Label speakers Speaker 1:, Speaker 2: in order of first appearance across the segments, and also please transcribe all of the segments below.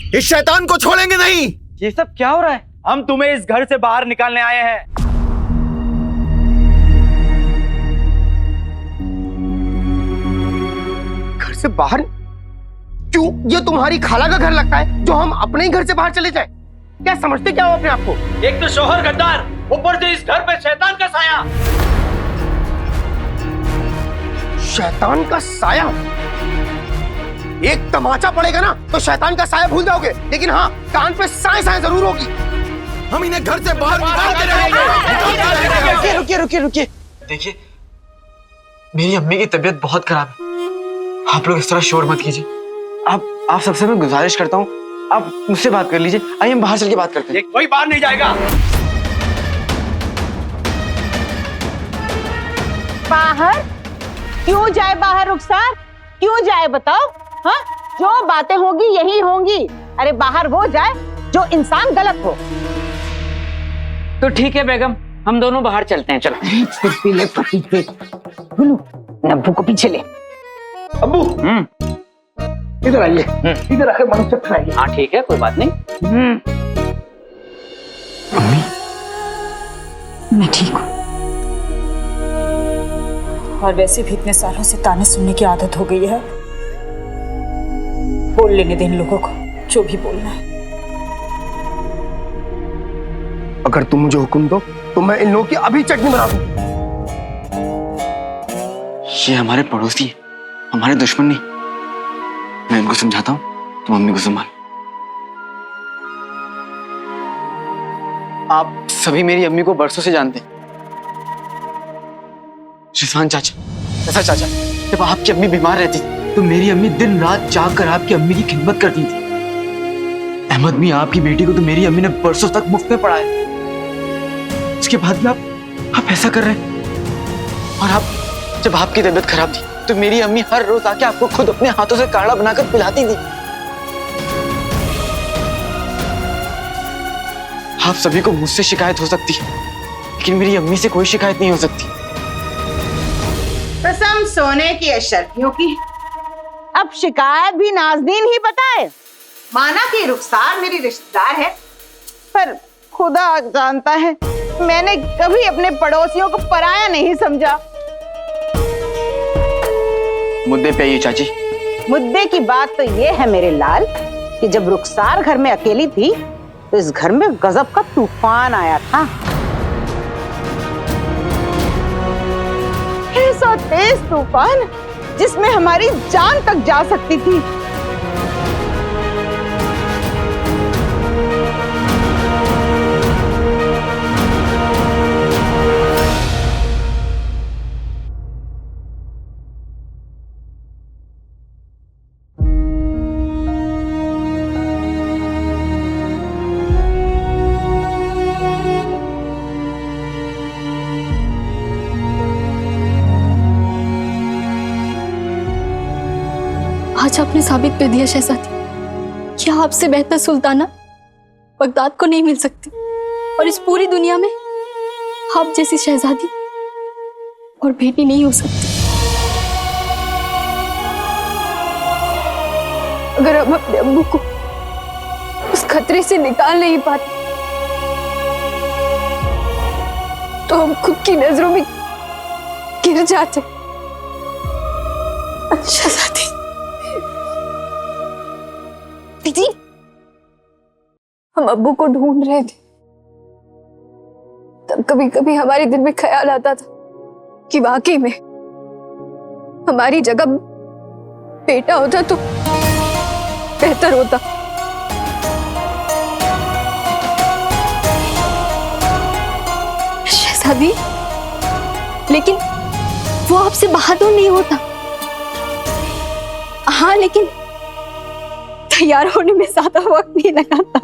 Speaker 1: इस शैतान को छोड़ेंगे नहीं।
Speaker 2: ये सब क्या हो रहा है? हम तुम्हें इस घर से बाहर निकालने आए हैं।
Speaker 3: घर से बाहर? क्यों? ये तुम्हारी खाला का घर लगता है जो हम अपने ही घर से बाहर चले जाए? क्या समझते क्या हो अपने आप को?
Speaker 2: एक तो शौहर गद्दार, ऊपर से इस घर पे शैतान का साया।
Speaker 3: शैतान का साया? एक तमाचा पड़ेगा ना तो शैतान का साया भूल जाओगे, लेकिन हाँ, कान पे साए साए जरूर होगी।
Speaker 1: हम इन्हें घर से बाहर निकाल के रहेंगे।
Speaker 4: रुकिए रुकिए रुकिए रुकिए। देखिए, मेरी अम्मी की तबीयत बहुत खराब है, आप लोग इस तरह शोर मत कीजिए। आप सबसे मैं गुजारिश करता हूँ, आप मुझसे बात कर लीजिए। आइए हम बाहर चल के बात करते हैं।
Speaker 2: कोई बाहर नहीं जाएगा।
Speaker 5: बाहर? क्यों जाए बाहर रुखसार? क्यों जाए बताओ? हाँ, जो बातें होंगी यही होंगी। अरे बाहर वो जाए जो इंसान गलत हो।
Speaker 6: तो ठीक है बेगम, हम दोनों बाहर चलते हैं। चलो
Speaker 5: नब्बू को पीछे ले।
Speaker 3: अब्बू इधर आइए, इधर आकर मनुष्य खाइए।
Speaker 6: हाँ ठीक है, कोई बात नहीं।
Speaker 4: अम्मी,
Speaker 7: मैं ठीक हूँ, और वैसे भी इतने सालों से ताने सुनने की आदत हो गई है। बोल लेने दे इन लोगों को जो भी बोलना है।
Speaker 3: अगर तुम मुझे हुक्म दो तो मैं इन लोगों की अभी चटनी बना दूं।
Speaker 4: ये हमारे पड़ोसी हैं, हमारे दुश्मन नहीं। मैं इनको समझाता हूँ, तुम अम्मी को संभाल। आप सभी मेरी अम्मी को बरसों से जानते हैं। रिजवान चाचा, चाचा, जब आपकी अम्मी बीमार रहती थी तो मेरी अम्मी दिन रात जाग कर आपकी अम्मी की खिदमत करती थी। अहमद मी, आपकी बेटी को तो मेरी अम्मी ने बरसों तक मुफ्त में पढ़ाया। उसके बाद भी आप ऐसा कर रहे हैं। और आप, जब आपकी तबीयत खराब थी तो मेरी अम्मी हर रोज आके आपको खुद अपने हाथों से काढ़ा बनाकर पिलाती थी। आप सभी को मुझसे शिकायत हो सकती है, लेकिन मेरी अम्मी से कोई शिकायत नहीं हो सकती।
Speaker 5: कसम सोने की अशर्फियों की, अब शिकायत भी नाज़नीन ही बताए। माना कि रुखसार मेरी रिश्तेदार है, पर खुदा जानता है मैंने कभी अपने पड़ोसियों को पराया नहीं समझा।
Speaker 4: मुद्दे पे आइए चाची।
Speaker 5: मुद्दे की बात तो ये है मेरे लाल कि जब रुखसार घर में अकेली थी तो इस घर में गजब का तूफान आया था। ऐसा तेज तूफान जिसमें हमारी जान तक जा सकती थी।
Speaker 8: आज आपने साबित कर दिया शहजादी कि आपसे बेहतर सुल्ताना बगदाद को नहीं मिल सकती, और इस पूरी दुनिया में आप जैसी शहजादी और बेटी नहीं हो सकती। अगर हम अपने अब्बू को उस खतरे से निकाल नहीं पाते तो हम खुद की नजरों में गिर जाते। शहजादी दीदी, हम अब्बू को ढूंढ रहे थे, तब कभी कभी हमारे दिल में ख्याल आता था कि वाकई में हमारी जगह बेटा होता तो बेहतर होता। शहजादी, लेकिन वो आपसे बहादुर नहीं होता। हाँ, लेकिन तैयार होने में ज्यादा वक्त नहीं लगाता।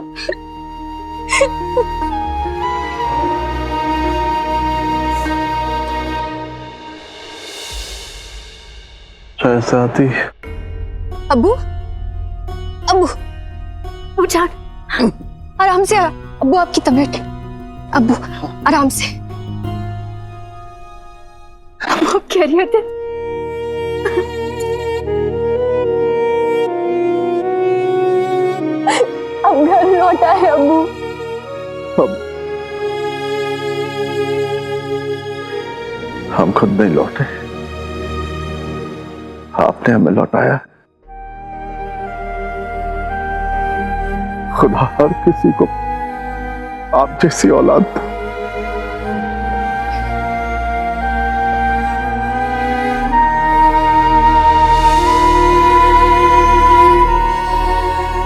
Speaker 9: शहजादी।
Speaker 8: अब्बू, अब्बू, अब्बू जान, आराम से। अब्बू, आपकी तबीयत, अब्बू आराम से। अब्बू खैरियत है? क्या है अब्बू?
Speaker 1: हम खुद नहीं लौटे, आपने हमें लौटाया। खुदा हर किसी को आप जैसी औलाद दे।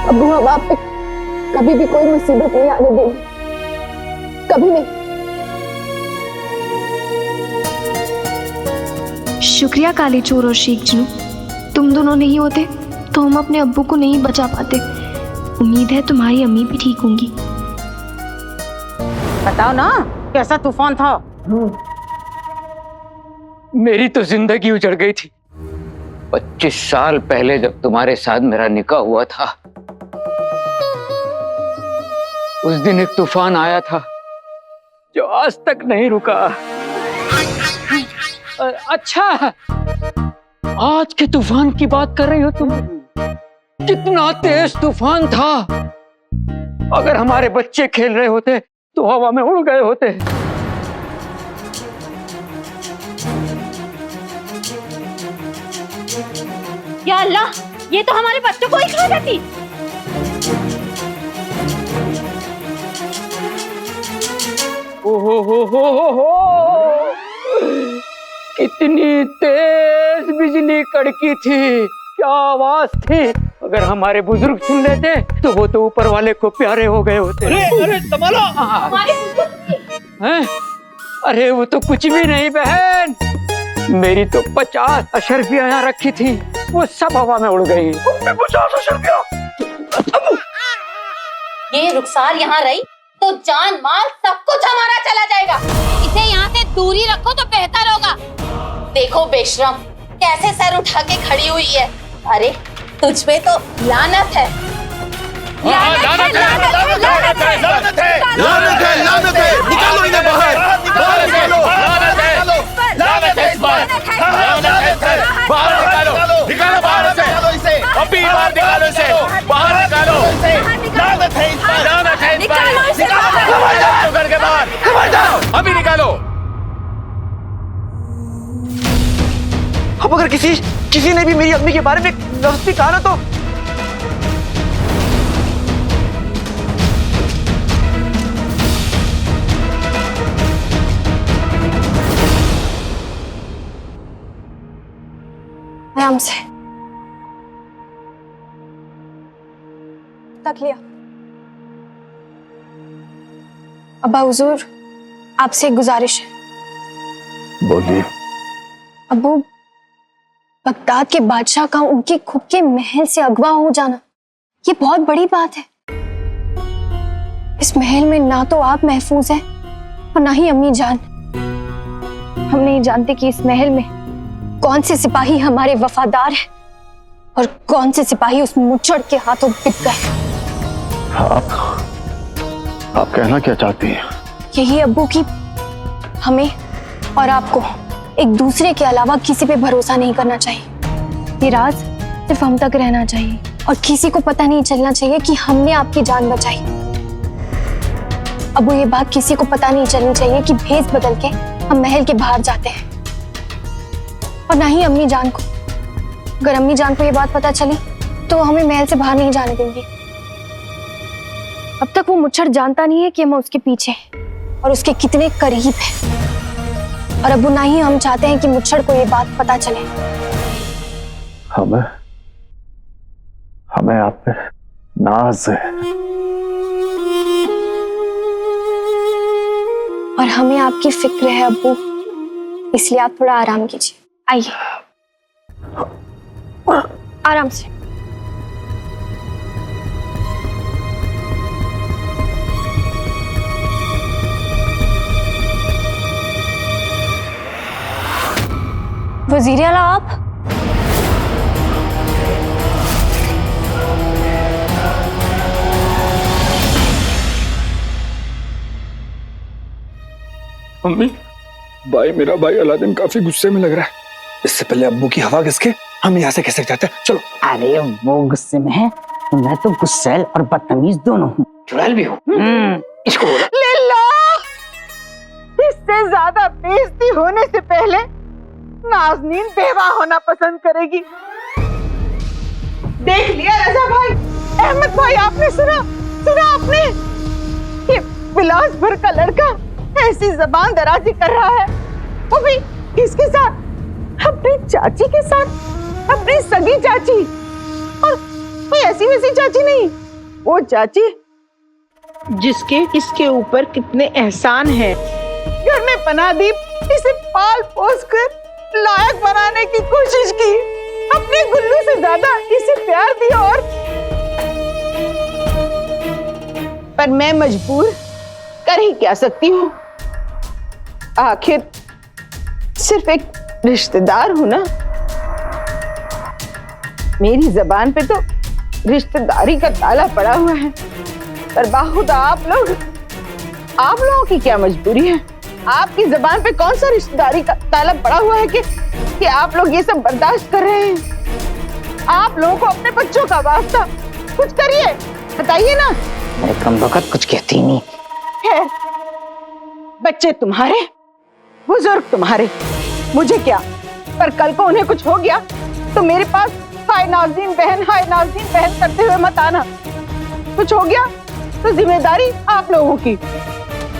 Speaker 8: अब्बू हम आप पे कभी भी कोई मुसीबत नहीं आने देंगे, कभी नहीं।
Speaker 9: शुक्रिया काली चोर और शीख जनू, तुम दोनों नहीं होते तो हम अपने अब्बू को नहीं बचा पाते। उम्मीद है तुम्हारी अम्मी भी ठीक होंगी।
Speaker 5: बताओ ना कैसा तूफान था?
Speaker 6: मेरी तो जिंदगी उजड़ गई थी। 25 साल पहले जब तुम्हारे साथ मेरा निकाह हुआ था, उस दिन एक तूफान आया था जो आज तक नहीं रुका। अच्छा, आज के तूफान की बात कर रही हो तुम? कितना तेज तूफान था। अगर हमारे बच्चे खेल रहे होते तो हवा में उड़ गए होते।
Speaker 8: या अल्लाह, ये तो हमारे बच्चों को ही खा जाती।
Speaker 6: हो कितनी तेज बिजली कड़की थी, क्या आवाज थी। अगर हमारे बुजुर्ग सुन लेते तो वो तो ऊपर वाले को प्यारे हो गए होते।
Speaker 2: अरे संभालो।
Speaker 6: हैं? अरे वो तो कुछ भी नहीं बहन, मेरी तो 50 अशरफियां यहाँ रखी थी, वो सब हवा में उड़ गई।
Speaker 2: 50 अशरफियां?
Speaker 8: ये रुखसार यहाँ रही तो जान माल सब कुछ हमारा चला जाएगा। इसे यहाँ से दूरी रखो तो बेहतर होगा। देखो बेशरम कैसे सर उठा के खड़ी हुई है। अरे तुझ पे तो लानत है।
Speaker 1: लानत है। निकालो इन्हें बाहर, बाहर निकालो। लानत है इस बार। लानत है। बाहर निकालो, निकालो बाहर से। अभी बाहर निकालो इसे, बाहर निकालो इसे। लानत है इस बार। लानत है इस बार। निकालो घर के बाहर, अभी निकालो।
Speaker 4: अब अगर किसी ने भी मेरी अम्मी के बारे में लफ्ज़ भी कहा ना तो
Speaker 8: आराम से तक लिया। अब्बा हुजूर, आपसे एक गुजारिश है।
Speaker 1: बोलिए।
Speaker 8: अब्बू, बगदाद के बादशाह का उनके खुद के महल से अगवा हो जाना ये बहुत बड़ी बात है। इस महल में ना तो आप महफूज हैं और ना ही अम्मी जान। हम नहीं जानते कि इस महल में कौन से सिपाही हमारे वफादार हैं और कौन से सिपाही उस मुचड़ के हाथों बिक गए।
Speaker 1: आप कहना क्या चाहती हैं?
Speaker 8: यही अब्बू की हमें और आपको एक दूसरे के अलावा किसी पे भरोसा नहीं करना चाहिए। ये राज सिर्फ हम तक रहना चाहिए और किसी को पता नहीं चलना चाहिए कि हमने आपकी जान बचाई। अब्बू, ये बात किसी को पता नहीं चलनी चाहिए कि भेष बदल के हम महल के बाहर जाते हैं, और ना ही अम्मी जान को। अगर अम्मी जान को ये बात पता चली तो हमें महल से बाहर नहीं जाने देंगी। अब तक वो मुच्छड़ जानता नहीं है कि हम उसके पीछे और उसके कितने करीब हैं। और अब्बू, ना ही हम चाहते हैं कि मुच्छड़ को ये बात पता चले।
Speaker 1: हमें आप पे नाज है
Speaker 8: और हमें आपकी फिक्र है अब्बू, इसलिए आप थोड़ा आराम कीजिए। आइए आराम से। वजीर आला आप?
Speaker 10: मम्मी, मेरा भाई अलादीन काफी गुस्से में लग रहा है। इससे पहले अब्बू की हवा किसके हम यहाँ से कैसे जाते हैं? चलो।
Speaker 5: अरे वो गुस्से में है
Speaker 6: मैं तो गुस्सैल और बदतमीज दोनों हूँ।
Speaker 4: चुड़ैल भी हो।
Speaker 6: इसको बोला
Speaker 5: लीला, इससे ज्यादा बेइज्जती होने से पहले नाज़नीन बेवा होना पसंद करेगी। देख लिया रजा भाई, अहमद भाई, आपने सुना आपने? ये विलास भर का लड़का ऐसी जबान दराजी कर रहा है, वो भी किसके साथ? अपनी चाची के साथ, अपनी सगी चाची। और कोई ऐसी वैसी चाची नहीं, वो चाची जिसके इसके ऊपर कितने एहसान हैं। घर में पनाह दी, इसे पाल पोस कर लायक बनाने की कोशिश की, अपने गुल्लू से ज्यादा इसे प्यार दिया। और पर मैं मजबूर कर ही क्या सकती हूँ, आखिर सिर्फ एक रिश्तेदार हूं ना। मेरी जबान पे तो रिश्तेदारी का ताला पड़ा हुआ है, पर बाखुदा आप लोगों की क्या मजबूरी है? आपकी जबान पे कौन सा रिश्तेदारी का ताला पड़ा हुआ है कि आप लोग ये सब बर्दाश्त कर रहे हैं? आप लोगों को अपने बच्चों का वास्ता कुछ करिए, बताइए ना।
Speaker 6: मैं कम वक्त कुछ कहती नहीं।
Speaker 5: खैर, बच्चे तुम्हारे, बुजुर्ग तुम्हारे, मुझे क्या। पर कल को उन्हें कुछ हो गया तो मेरे पास हाय नाज़नीन बहन करते हुए मत आना। कुछ हो गया तो जिम्मेदारी आप लोगों की।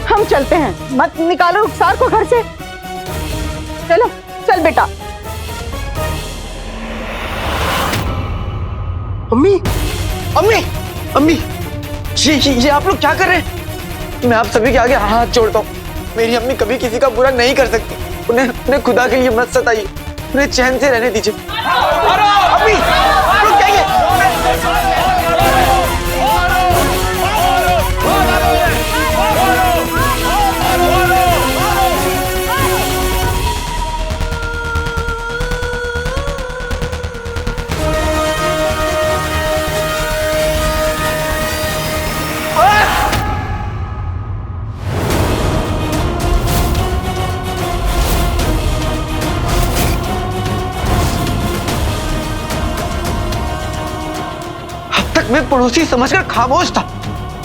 Speaker 5: हम चलते हैं, मत निकालो रुखसार को घर से। चलो चल बेटा।
Speaker 4: अम्मी, अम्मी, अम्मी, ये आप लोग क्या कर रहे हैं? मैं आप सभी के आगे हाथ जोड़ता हूँ। मेरी अम्मी कभी किसी का बुरा नहीं कर सकती। उन्हें खुदा के लिए मत सताइए, उन्हें चैन से रहने दीजिए। अम्मी, आप लोग क्या मैं पड़ोसी समझकर खामोश था,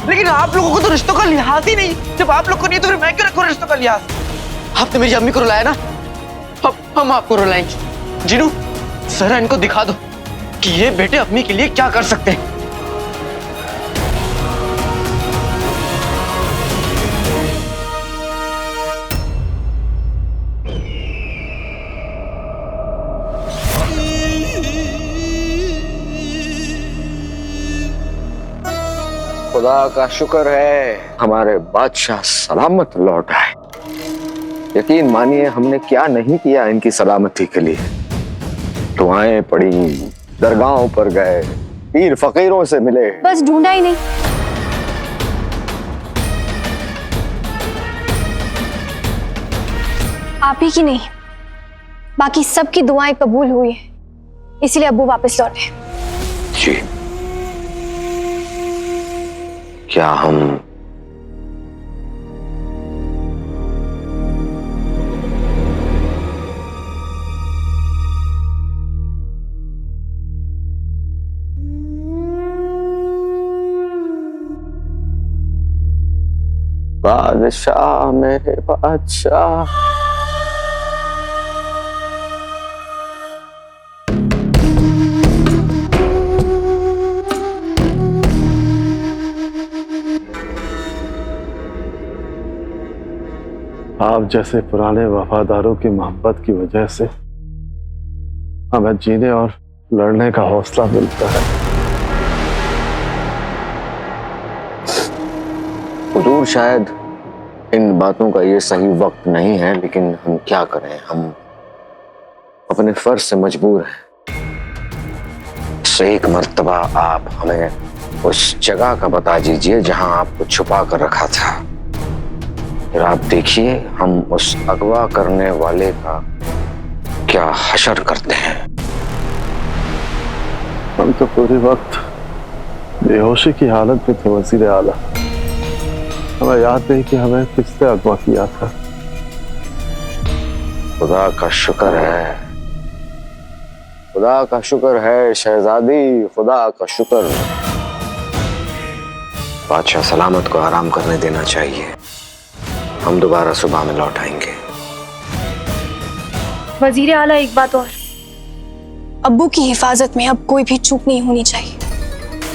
Speaker 4: लेकिन आप लोगों को तो रिश्तों का लिहाज ही नहीं। जब आप लोग को नहीं तो फिर मैं क्यों रखूं रिश्तों का लिहाज? आपने मेरी अम्मी को रुलाया ना, अब हम आपको रुलाएंगे। जीनू, जरा इनको दिखा दो कि ये बेटे अम्मी के लिए क्या कर सकते हैं।
Speaker 11: खुदा का शुक्र है हमारे बादशाह सलामत लौट आए। यकीन मानिए हमने क्या नहीं किया इनकी सलामती के लिए। दुआएं पड़ी, दरगाहों पर गए, पीर फकीरों से मिले,
Speaker 8: बस ढूंढा ही नहीं। आप ही की नहीं, बाकी सबकी दुआएं कबूल हुई है, इसलिए अब्बू वापस लौटे।
Speaker 11: जी, क्या हम बादशाह, मेरे बादशाह,
Speaker 10: आप जैसे पुराने वफादारों की मोहब्बत की वजह से हमें जीने और लड़ने का हौसला मिलता है।
Speaker 11: हुजूर, शायद इन बातों का ये सही वक्त नहीं है, लेकिन हम क्या करें, हम अपने फर्ज से मजबूर हैं। एक मर्तबा आप हमें उस जगह का बता दीजिए जहां आपको छुपा कर रखा था, फिर आप देखिए हम उस अगवा करने वाले का क्या हशर करते हैं।
Speaker 10: हम तो पूरे वक्त बेहोशी की हालत में थे वज़ीर आला। हमें याद नहीं कि हमें किसने अगवा किया था।
Speaker 11: खुदा का शुक्र है, खुदा का शुक्र है शहजादी, खुदा का शुक्र। बादशाह सलामत को आराम करने देना चाहिए। हम दोबारा सुबह में लौट आएंगे।
Speaker 8: वजीर आला, एक बात और, अब्बू की हिफाजत में अब कोई भी चूक नहीं होनी चाहिए।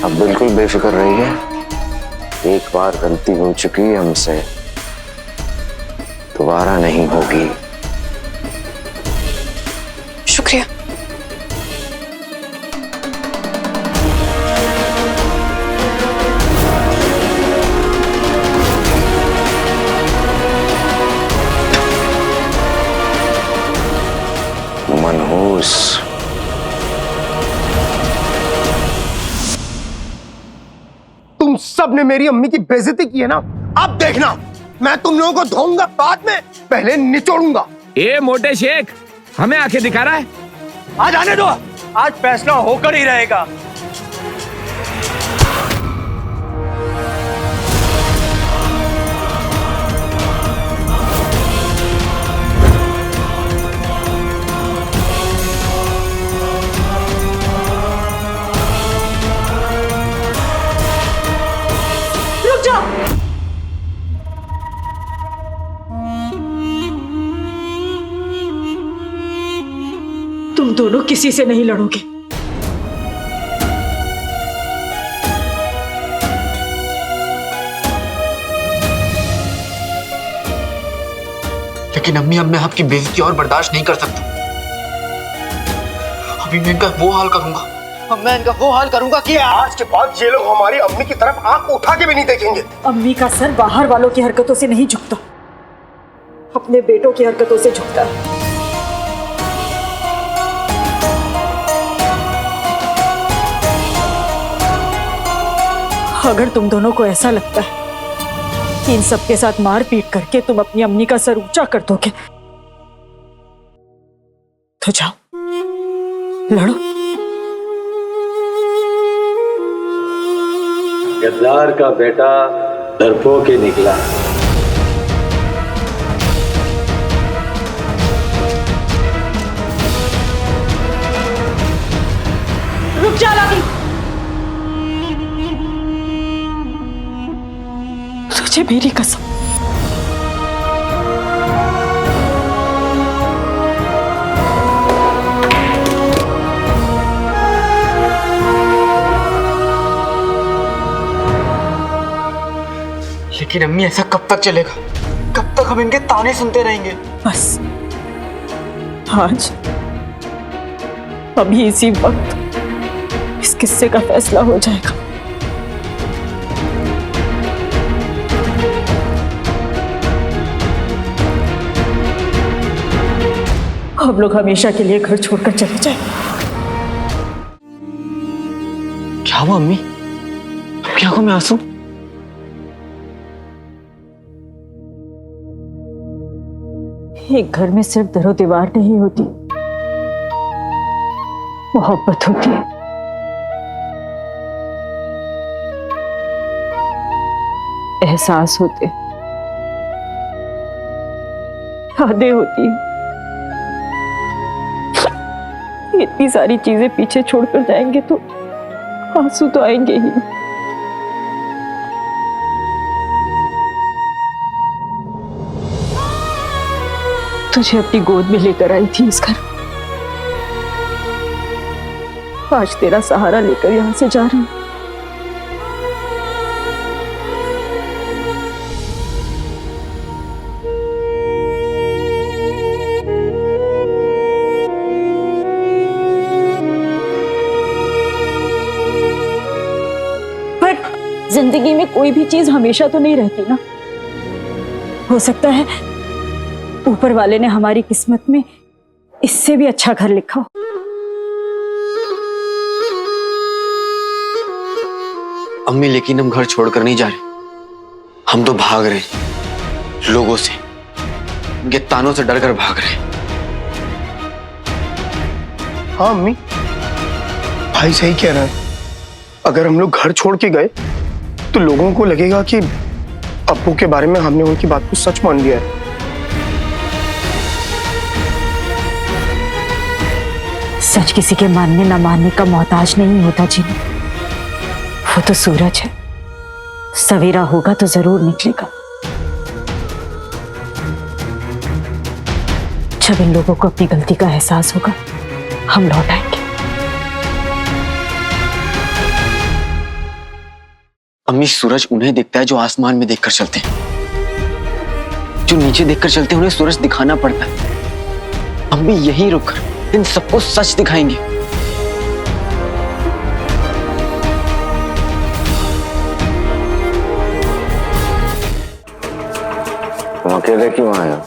Speaker 11: अब बिल्कुल बेफिक्र रहिए, एक बार गलती हो चुकी हमसे, दोबारा नहीं होगी।
Speaker 8: शुक्रिया।
Speaker 11: मनहूस,
Speaker 3: तुम सब ने मेरी अम्मी की बेइज्जती की है ना, अब देखना मैं तुम लोगों को धोऊंगा, बाद में पहले निचोड़ूंगा।
Speaker 1: ए मोटे शेख, हमें आंखें दिखा रहा है?
Speaker 2: आज आने दो, आज फैसला होकर ही रहेगा।
Speaker 7: रुक जाओ। तुम दोनों किसी से नहीं लड़ोगे।
Speaker 4: लेकिन अम्मी, अब मैं आपकी बेइज्जती और बर्दाश्त नहीं कर सकता। अभी मैं इनका वो हाल करूंगा, अब मैं इनका वो हाल करूंगा कि
Speaker 3: आज के बाद ये लोग हमारी अम्मी की तरफ आंख उठा के भी नहीं देखेंगे।
Speaker 7: अम्मी का सर बाहर वालों की हरकतों से नहीं झुकता, अपने बेटों की हरकतों से झुकता है। अगर तुम दोनों को ऐसा लगता है कि इन सब के साथ मार पीट करके तुम अपनी अम्मी का सर ऊंचा कर दोगे, तो जाओ लड़ो।
Speaker 10: गद्दार का बेटा डरपोक ही निकला।
Speaker 7: रुक जा लादी, तुझे मेरी कसम,
Speaker 4: लेकिन अम्मी, ऐसा कब तक चलेगा? कब तक हम इनके ताने सुनते रहेंगे?
Speaker 7: बस आज अभी इसी वक्त इस किस्से का फैसला हो जाएगा। हम लोग हमेशा के लिए घर छोड़कर चले जाएं।
Speaker 4: क्या हुआ अम्मी? आपकी आंखों में आंसू?
Speaker 7: एक घर में सिर्फ दरो दीवार नहीं होती, मोहब्बत होती है। एहसास होते, यादें होती हैं। इतनी सारी चीजें पीछे छोड़कर जाएंगे तो आंसू तो आएंगे ही। तुझे अपनी गोद में लेकर आई थी इस घर, आज तेरा सहारा लेकर यहां से जा रही हूं। पर जिंदगी में कोई भी चीज हमेशा तो नहीं रहती ना। हो सकता है ऊपर वाले ने हमारी किस्मत में इससे भी अच्छा घर लिखा हो।
Speaker 4: अम्मी, लेकिन हम घर छोड़कर नहीं जा रहे, हम तो भाग रहे हैं लोगों से, उनके तानों से डरकर भाग रहे हैं।
Speaker 3: हाँ अम्मी, भाई सही कह रहा है। अगर हम लोग घर छोड़ के गए तो लोगों को लगेगा कि अब्बू के बारे में हमने उनकी बात को सच मान लिया है।
Speaker 7: सच किसी के मानने ना मानने का मोहताज नहीं होता जी। वो तो सूरज है, सवेरा होगा तो जरूर निकलेगा। जब इन लोगों को अपनी गलती का एहसास होगा, हम लौट आएंगे।
Speaker 4: अम्मी, सूरज उन्हें दिखता है जो आसमान में देखकर चलते हैं। जो नीचे देखकर चलते हैं उन्हें सूरज दिखाना पड़ता है। हम भी यहीं रुककर इन सबको सच दिखाएंगे।
Speaker 11: तुम अकेले क्यों आए हो?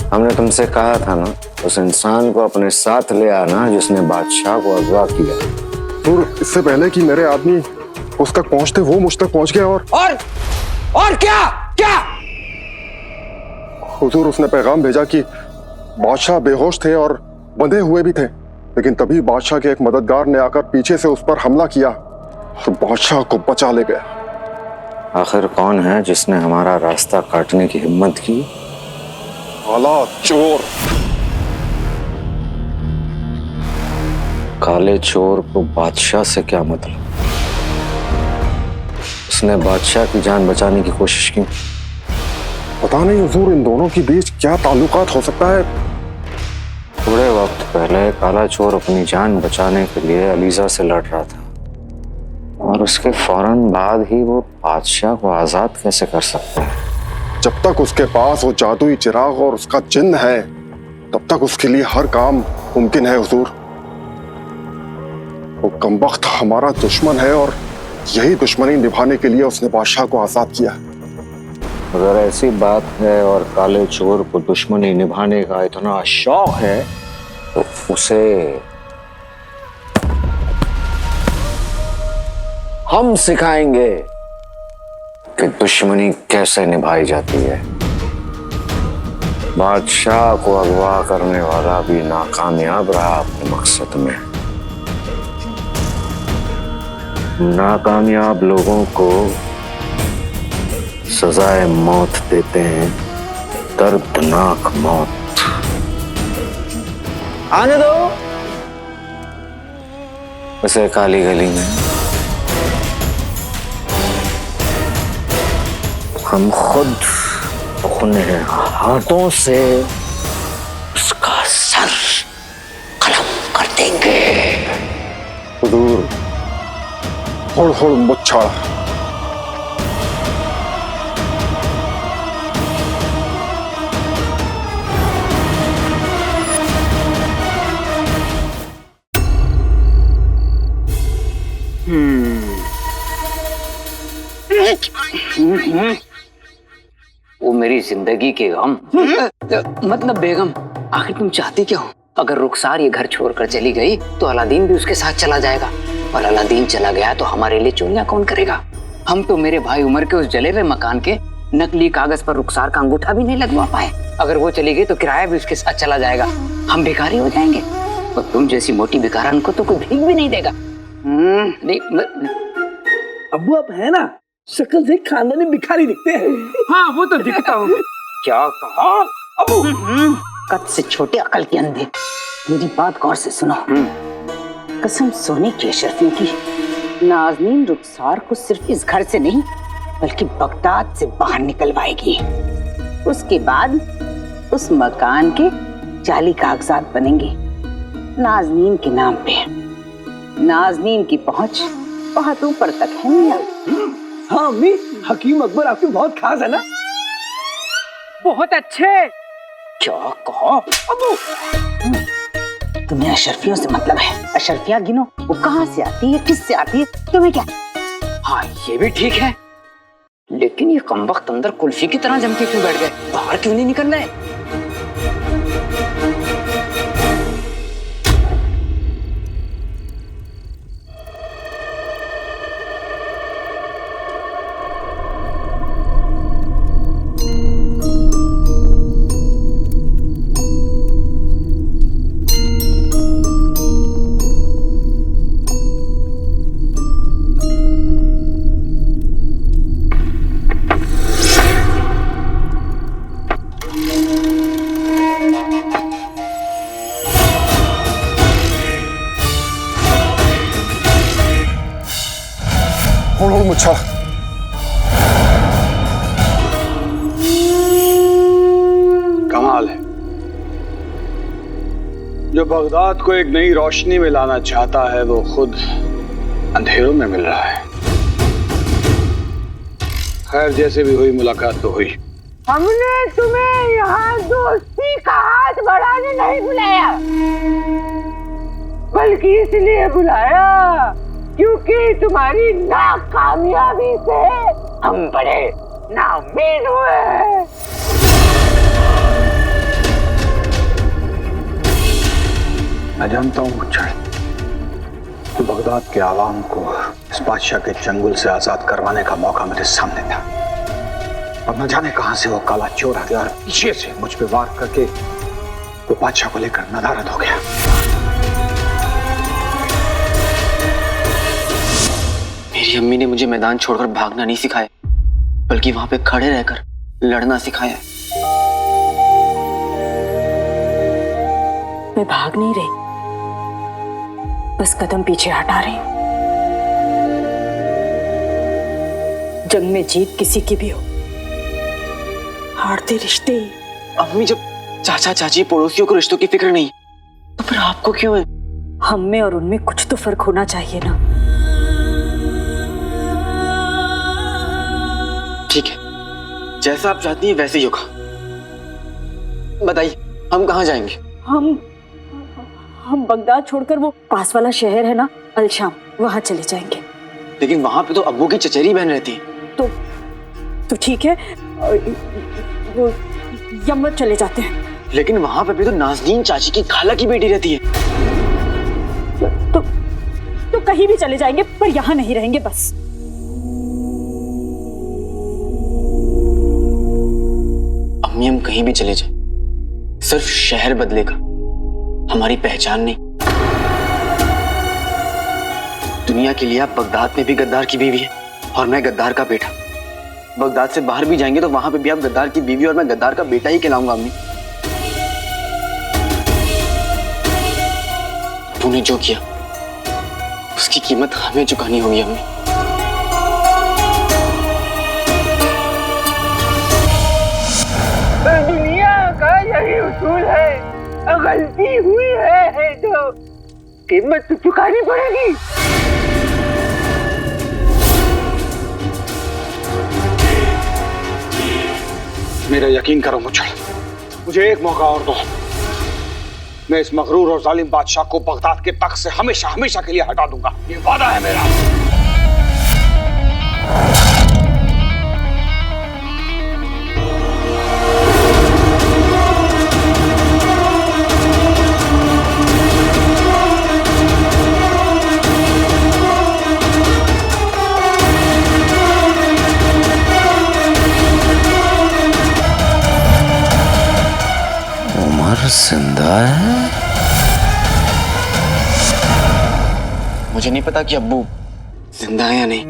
Speaker 11: हमने तुमसे कहा था ना, उस इंसान को अपने साथ ले आना जिसने बादशाह को अगवा किया।
Speaker 10: और इससे पहले कि मेरे आदमी उस तक पहुंचते, वो मुझ तक पहुंच गया।
Speaker 6: और क्या क्या?
Speaker 10: हुजूर, उसने पैगाम भेजा कि बादशाह बेहोश थे और बंधे हुए भी थे, लेकिन तभी बादशाह के एक मददगार ने आकर पीछे से उस पर हमला किया और बादशाह को बचा ले गया।
Speaker 11: आखिर कौन है जिसने हमारा रास्ता काटने की हिम्मत की?
Speaker 10: काला चोर।
Speaker 11: काले चोर को बादशाह से क्या मतलब? उसने बादशाह की जान बचाने की कोशिश की।
Speaker 10: पता नहीं हुजूर, इन दोनों के बीच क्या ताल्लुकात हो सकता है।
Speaker 11: थोड़े वक्त पहले काला चोर अपनी जान बचाने के लिए अलीजा से लड़ रहा था, और उसके फौरन बाद ही वो बादशाह को आजाद कैसे कर सकता है?
Speaker 10: जब तक उसके पास वो जादुई चिराग और उसका जिन्न है, तब तक उसके लिए हर काम मुमकिन है हुजूर। वो कमबख्त हमारा दुश्मन है और यही दुश्मनी निभाने के लिए उसने बादशाह को आजाद किया।
Speaker 11: अगर ऐसी बात है और काले चोर को दुश्मनी निभाने का इतना शौक है, तो उसे हम सिखाएंगे कि दुश्मनी कैसे निभाई जाती है। बादशाह को अगवा करने वाला भी नाकामयाब रहा अपने मकसद में। नाकामयाब लोगों को सजाए मौत देते हैं, दर्दनाक मौत।
Speaker 4: आने दो।
Speaker 11: उसे काली गली में हम खुद अपने हाथों से उसका सर कलम कर देंगे।
Speaker 10: हुजूर, होड़ होड़ मुच्छा।
Speaker 6: वो मेरी जिंदगी के गम। मतलब बेगम, आखिर तुम चाहती क्या हो? अगर रुखसार ये घर छोड़कर चली गई तो अलादीन भी उसके साथ चला जाएगा, और अलादीन चला गया तो हमारे लिए चोरियां कौन करेगा? हम तो मेरे भाई उमर के उस जले हुए मकान के नकली कागज पर रुखसार का अंगूठा भी नहीं लगवा पाए। अगर वो चली गई तो किराया भी उसके साथ चला जाएगा, हम भिखारी हो जाएंगे। और तुम जैसी मोटी भिखारन को तो कोई भीख भी नहीं देगा।
Speaker 12: अब्बू आप है ना, शक्ल से खानदानी भिखारी दिखते हैं।
Speaker 6: हाँ वो तो दिखता हूँ। क्या कहा अबू? कद से छोटे अकल के अंधे, मेरी बात गौर से सुनो। कसम सोने की अशरफियों की, नाज़नीन रुखसार को सिर्फ इस घर से नहीं बल्कि बगदाद से बाहर निकलवाएगी। उसके बाद उस मकान के जाली कागजात बनेंगे नाज़नीन के नाम पे। नाज़नीन की पहुंच बहुत ऊपर तक है मियां।
Speaker 12: हाँ अम्मी, हकीम अकबर आपके बहुत खास है ना।
Speaker 6: बहुत अच्छे। क्या कहा अबू? तुम्हें अशरफियों से मतलब है। अशरफियां गिनो, वो कहाँ से आती है, किससे आती है, तुम्हें क्या? हाँ ये भी ठीक है, लेकिन ये कमबख्त अंदर कुल्फी की तरह जम के क्यों बैठ गए? बाहर क्यों नहीं निकल रहे?
Speaker 10: होड़ होड़ मुच्छा।
Speaker 13: कमाल है, जो बगदाद को एक नई रोशनी में लाना चाहता है वो खुद अंधेरों में मिल रहा है। खैर, जैसे भी हुई मुलाकात तो हुई।
Speaker 5: हमने तुम्हें यहाँ दोस्ती का हाथ बढ़ाने नहीं बुलाया, बल्कि इसलिए बुलाया क्योंकि तुम्हारी नाकामयाबी से हम बड़े नाउम्मीद हुए हैं।
Speaker 13: मैं जानता हूँ मुच्छड़, तो बगदाद के आवाम को इस बादशाह के चंगुल से आजाद करवाने का मौका मेरे सामने था, और न जाने कहां से वो काला चोर आ गया और पीछे से मुझ पे वार करके वो बादशाह को लेकर नदारद हो गया।
Speaker 4: मेरी अम्मी ने मुझे मैदान छोड़कर भागना नहीं सिखाया, बल्कि वहां पे खड़े रहकर लड़ना सिखाया है।
Speaker 7: मैं भाग नहीं रही, बस कदम पीछे हटा रही हूं। जंग में जीत किसी की भी हो, हारते रिश्ते ही।
Speaker 4: अम्मी, जब चाचा चाची पड़ोसियों को रिश्तों की फिक्र नहीं, तो फिर आपको क्यों है?
Speaker 7: हम में और उनमें कुछ तो फर्क होना चाहिए ना।
Speaker 4: ठीक है, जैसा आप चाहती हैं वैसे ही होगा। बताइए, हम कहाँ जाएंगे?
Speaker 7: हम बगदाद छोड़कर वो पास वाला शहर है ना, अलशाम, वहां चले जाएंगे।
Speaker 4: लेकिन वहां पे तो अब्बू की चचेरी बहन रहती है।
Speaker 7: तो ठीक है, वो यमन चले जाते हैं।
Speaker 4: लेकिन वहां पे भी तो नाज़नीन चाची की खाला की बेटी रहती है।
Speaker 7: तो कहीं भी चले जाएंगे, पर यहाँ नहीं रहेंगे बस।
Speaker 4: अम्मी, हम कहीं भी चले जाए, सिर्फ शहर बदलेगा, हमारी पहचान नहीं। दुनिया के लिए आप बगदाद में भी गद्दार की बीवी है और मैं गद्दार का बेटा। बगदाद से बाहर भी जाएंगे तो वहां पे भी आप गद्दार की बीवी और मैं गद्दार का बेटा ही कहलाऊंगा। अम्मी, तूने जो किया उसकी कीमत हमें चुकानी होगी। अम्मी,
Speaker 5: दुनिया का यही उसूल है, गलती हुई है तो कीमत तो चुकानी पड़ेगी।
Speaker 13: मेरा यकीन करो मुझे, मुझे एक मौका और दो। मैं इस मगरूर और जालिम बादशाह को बगदाद के तख्त से हमेशा हमेशा के लिए हटा दूंगा, ये वादा है मेरा।
Speaker 11: जिंदा है?
Speaker 4: मुझे नहीं पता कि अब्बू जिंदा है या नहीं,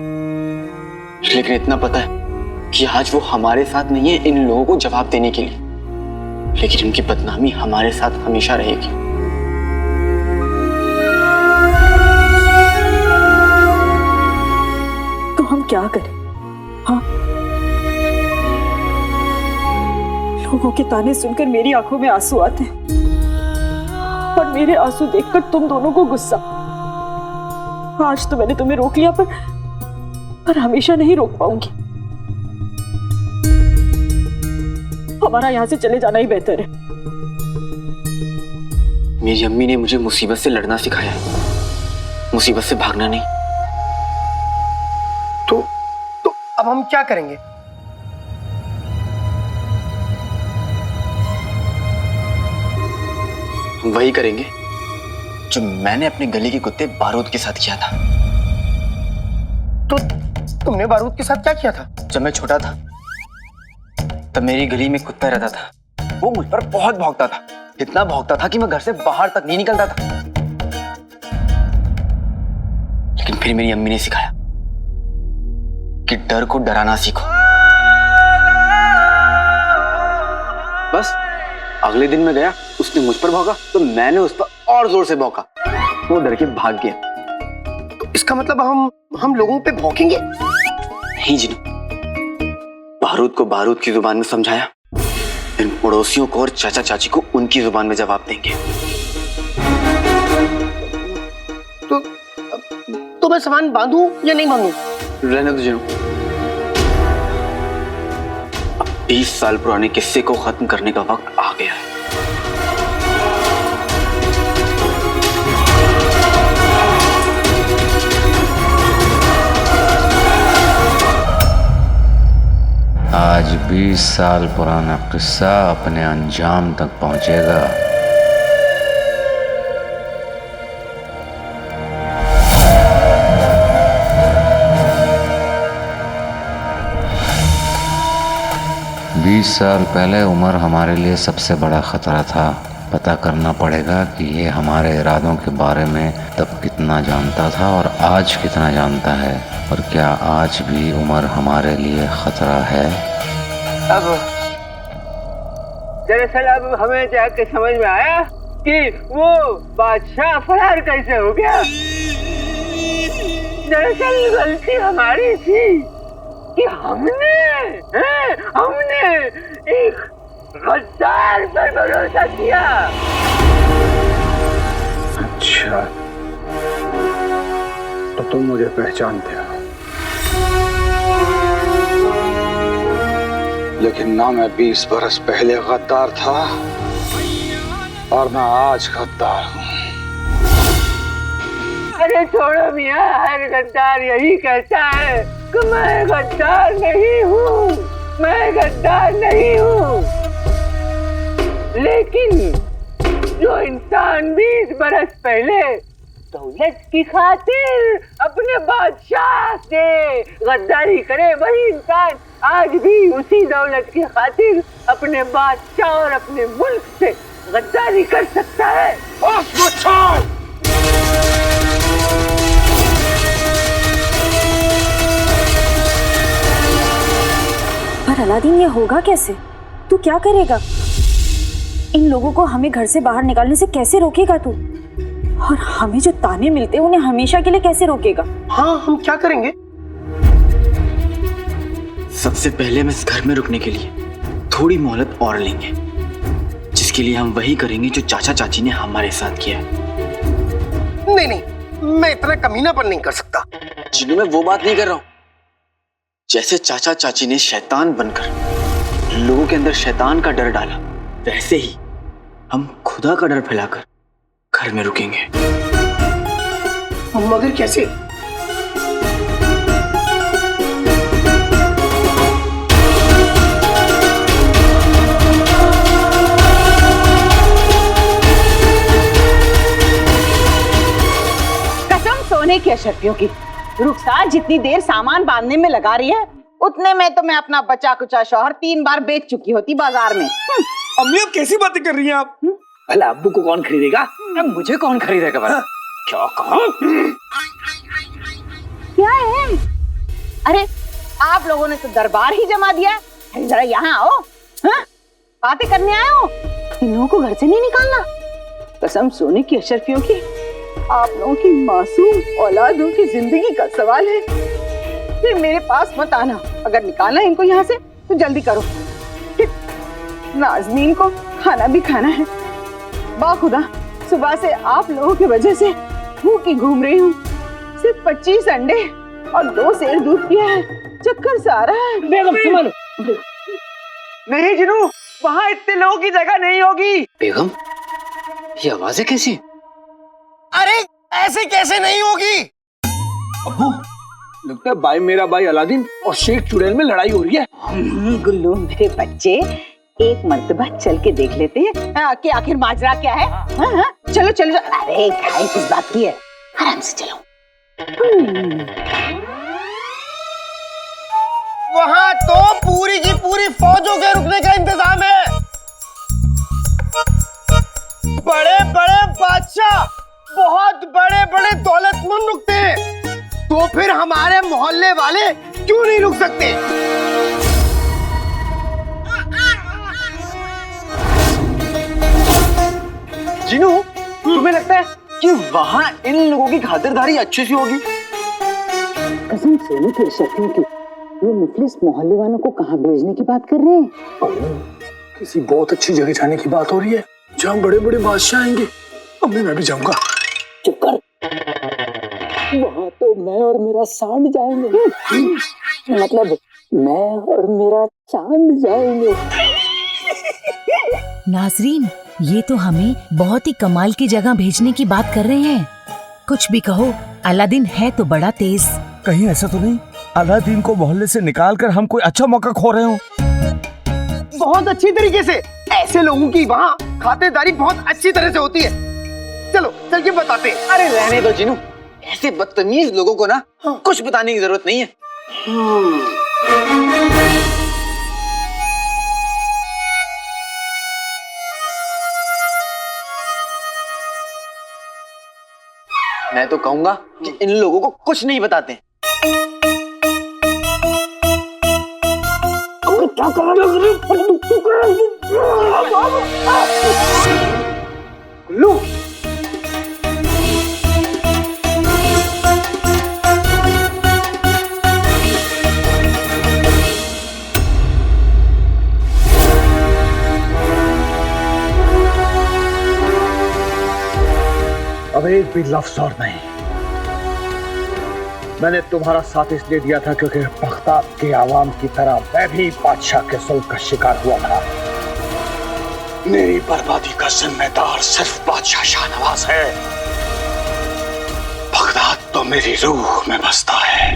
Speaker 4: लेकिन इतना पता है कि आज वो हमारे साथ नहीं है इन लोगों को जवाब देने के लिए, लेकिन उनकी बदनामी हमारे साथ हमेशा रहेगी।
Speaker 7: तो हम क्या करें? हाँ, लोगों के ताने सुनकर मेरी आंखों में आंसू आते हैं और मेरे आंसू देखकर तुम दोनों को गुस्सा। आज तो मैंने तुम्हें रोक लिया, पर हमेशा नहीं रोक पाऊंगी। हमारा यहाँ से चले जाना ही बेहतर है।
Speaker 4: मेरी अम्मी ने मुझे मुसीबत से लड़ना सिखाया है, मुसीबत से भागना नहीं।
Speaker 3: तो अब हम क्या करेंगे?
Speaker 4: वही करेंगे जो मैंने अपने गली के कुत्ते बारूद के साथ किया था।
Speaker 3: तो तुमने बारूद के साथ क्या किया था?
Speaker 4: जब मैं छोटा था तब मेरी गली में कुत्ता रहता था, वो मुझ पर बहुत भौंकता था, इतना भौंकता था कि मैं घर से बाहर तक नहीं निकलता था। लेकिन फिर मेरी अम्मी ने सिखाया कि डर को डराना सीखो। बस अगले दिन मैं गया, उसने मुझ पर भौंका तो मैंने उस पर और जोर से भौंका, वो डर के भाग गया।
Speaker 3: तो इसका मतलब हम लोगों पे भौंकेंगे?
Speaker 4: नहीं जिन्नू, बारूद को बारूद की जुबान में समझाया, इन पड़ोसियों को और चाचा चाची को उनकी जुबान में जवाब देंगे।
Speaker 3: तो मैं सामान बांधूं या नहीं बांधूं?
Speaker 4: रहने दो जिनू। अब 20 साल पुराने किस्से को खत्म करने का वक्त आ गया है।
Speaker 11: आज 20 साल पुराना किस्सा अपने अंजाम तक पहुंचेगा। बीस साल पहले उमर हमारे लिए सबसे बड़ा खतरा था। पता करना पड़ेगा कि ये हमारे इरादों के बारे में तब कितना जानता था और आज कितना जानता है, और क्या आज भी उमर हमारे लिए खतरा है।
Speaker 6: अब दरअसल अब हमें जाके समझ में आया कि वो बादशाह फरार कैसे हो गया। दरअसल गलती हमारी थी कि हमने एक गद्दार पर भरोसा किया।
Speaker 13: अच्छा, तो तुम मुझे पहचानते हो, लेकिन ना मैं 20 बरस पहले गद्दार था और ना आज गद्दार हूं।
Speaker 6: अरे छोड़ो मियां, हर गद्दार यही कहता है कि मैं गद्दार नहीं हूँ, मैं गद्दार नहीं हूँ। लेकिन जो इंसान 20 बरस पहले दौलत की खातिर अपने बादशाह से गद्दारी करे, वही इंसान आज भी उसी दौलत की खातिर अपने बादशाह और अपने मुल्क से गद्दारी कर सकता है।
Speaker 7: पर अलादीन, ये होगा कैसे? तू क्या करेगा? इन लोगों को हमें घर से बाहर निकालने से कैसे रोकेगा तू? और हमें जो ताने मिलते हैं उन्हें हमेशा के लिए कैसे रोकेगा?
Speaker 3: हाँ, हम क्या करेंगे?
Speaker 4: सबसे पहले हम इस घर में रुकने के लिए थोड़ी मोहलत और लेंगे, जिसके लिए हम वही करेंगे जो चाचा चाची ने हमारे साथ किया है।
Speaker 3: नहीं, मैं इतना कमीनापन नहीं कर सकता।
Speaker 4: जिन्हों मैं वो बात नहीं कर रहा हूं। जैसे चाचा चाची ने शैतान बनकर लोगों के अंदर शैतान का डर डाला, वैसे ही हम खुदा का डर फैलाकर घर में रुकेंगे।
Speaker 3: मगर कैसे?
Speaker 5: कसम सोने की अशर्फियों की, रुखसार जितनी देर सामान बांधने में लगा रही है, उतने में तो मैं अपना बचा कुचा शौहर 3 बार बेच चुकी होती बाजार में।
Speaker 12: अम्मी, अब कैसी बातें कर रही हैं आप? भला अब्बू को कौन खरीदेगा?
Speaker 4: अब मुझे कौन खरीदेगा भला? क्या कहा?
Speaker 5: क्या है? अरे आप लोगों ने तो दरबार ही जमा दिया है। जरा यहाँ आओ। हाँ? बातें करने आए हो? इन लोगों को घर से नहीं निकालना। कसम सोने की अशर्फियों की, आप लोगों की मासूम औलादों की जिंदगी का सवाल है। फिर मेरे पास मत आना। अगर निकालना है इनको यहाँ से तो जल्दी करो। नाज़नीन को खाना भी खाना है। बाखुदा, सुबह से आप लोगों की वजह से भूखी घूम रही हूँ। सिर्फ 25 अंडे और 2 सेर दूध पिया है। चक्कर सा आ रहा है।
Speaker 12: बेगम संभालो। नहीं जिनू, वहाँ इतने लोगों की जगह नहीं होगी।
Speaker 4: बेगम, ये आवाजें कैसी?
Speaker 3: अरे ऐसे कैसे नहीं होगी?
Speaker 12: अब्बू, लगता है भाई, मेरा भाई अलादीन और शेख चुड़ैल में लड़ाई हो रही है।
Speaker 5: गुल्लू मेरे बच्चे, एक मर्तबा चल के देख लेते हैं कि आखिर माजरा क्या है। हाँ? चलो चलो। अरे घाई किस बात की है, आराम से चलो।
Speaker 3: वहाँ तो पूरी की पूरी फौजों के रुकने का इंतजाम है। बड़े बड़े बादशाह, बहुत बड़े बड़े दौलतमंद रुकते हैं, तो फिर हमारे मोहल्ले वाले क्यों नहीं रुक सकते?
Speaker 4: जिनू, तुम्हें लगता है कि वहाँ इन लोगों की खातिरदारी अच्छी सी होगी?
Speaker 5: कसम सोने की अशर्फियों की, ये मुफलिस मोहल्ले वालों को कहाँ भेजने की बात कर रहे हैं?
Speaker 12: किसी बहुत अच्छी जगह जाने की बात हो रही है जहाँ बड़े बड़े बादशाह आएंगे। अम्मी मैं भी जाऊंगा।
Speaker 6: चुप कर। वहाँ तो मैं और मेरा सांड जाएंगे। मतलब मैं और मेरा चांद जाएंगे।
Speaker 14: नाजरीन, ये तो हमें बहुत ही कमाल की जगह भेजने की बात कर रहे हैं। कुछ भी कहो, अलादीन है तो बड़ा तेज।
Speaker 2: कहीं ऐसा तो नहीं अलादीन को मोहल्ले से निकाल कर हम कोई अच्छा मौका खो रहे हो?
Speaker 3: बहुत अच्छी तरीके से। ऐसे लोगों की वहाँ खातिरदारी बहुत अच्छी तरह से होती है। चलो चल के बताते हैं।
Speaker 4: अरे रहने दो जिनू, ऐसे बदतमीज लोगों को ना कुछ बताने की जरूरत नहीं है। मैं तो कहूंगा कि इन लोगों को कुछ नहीं बताते।
Speaker 6: क्या कर
Speaker 3: लो
Speaker 13: अब एक भी लफ्ज और नहीं। मैंने तुम्हारा साथ इसलिए दिया था क्योंकि बगदाद के आवाम की तरह मैं भी बादशाह के जुल्म का शिकार हुआ था। मेरी बर्बादी का जिम्मेदार सिर्फ बादशाह शाहनवाज है। बगदाद तो मेरी रूह में बसता है।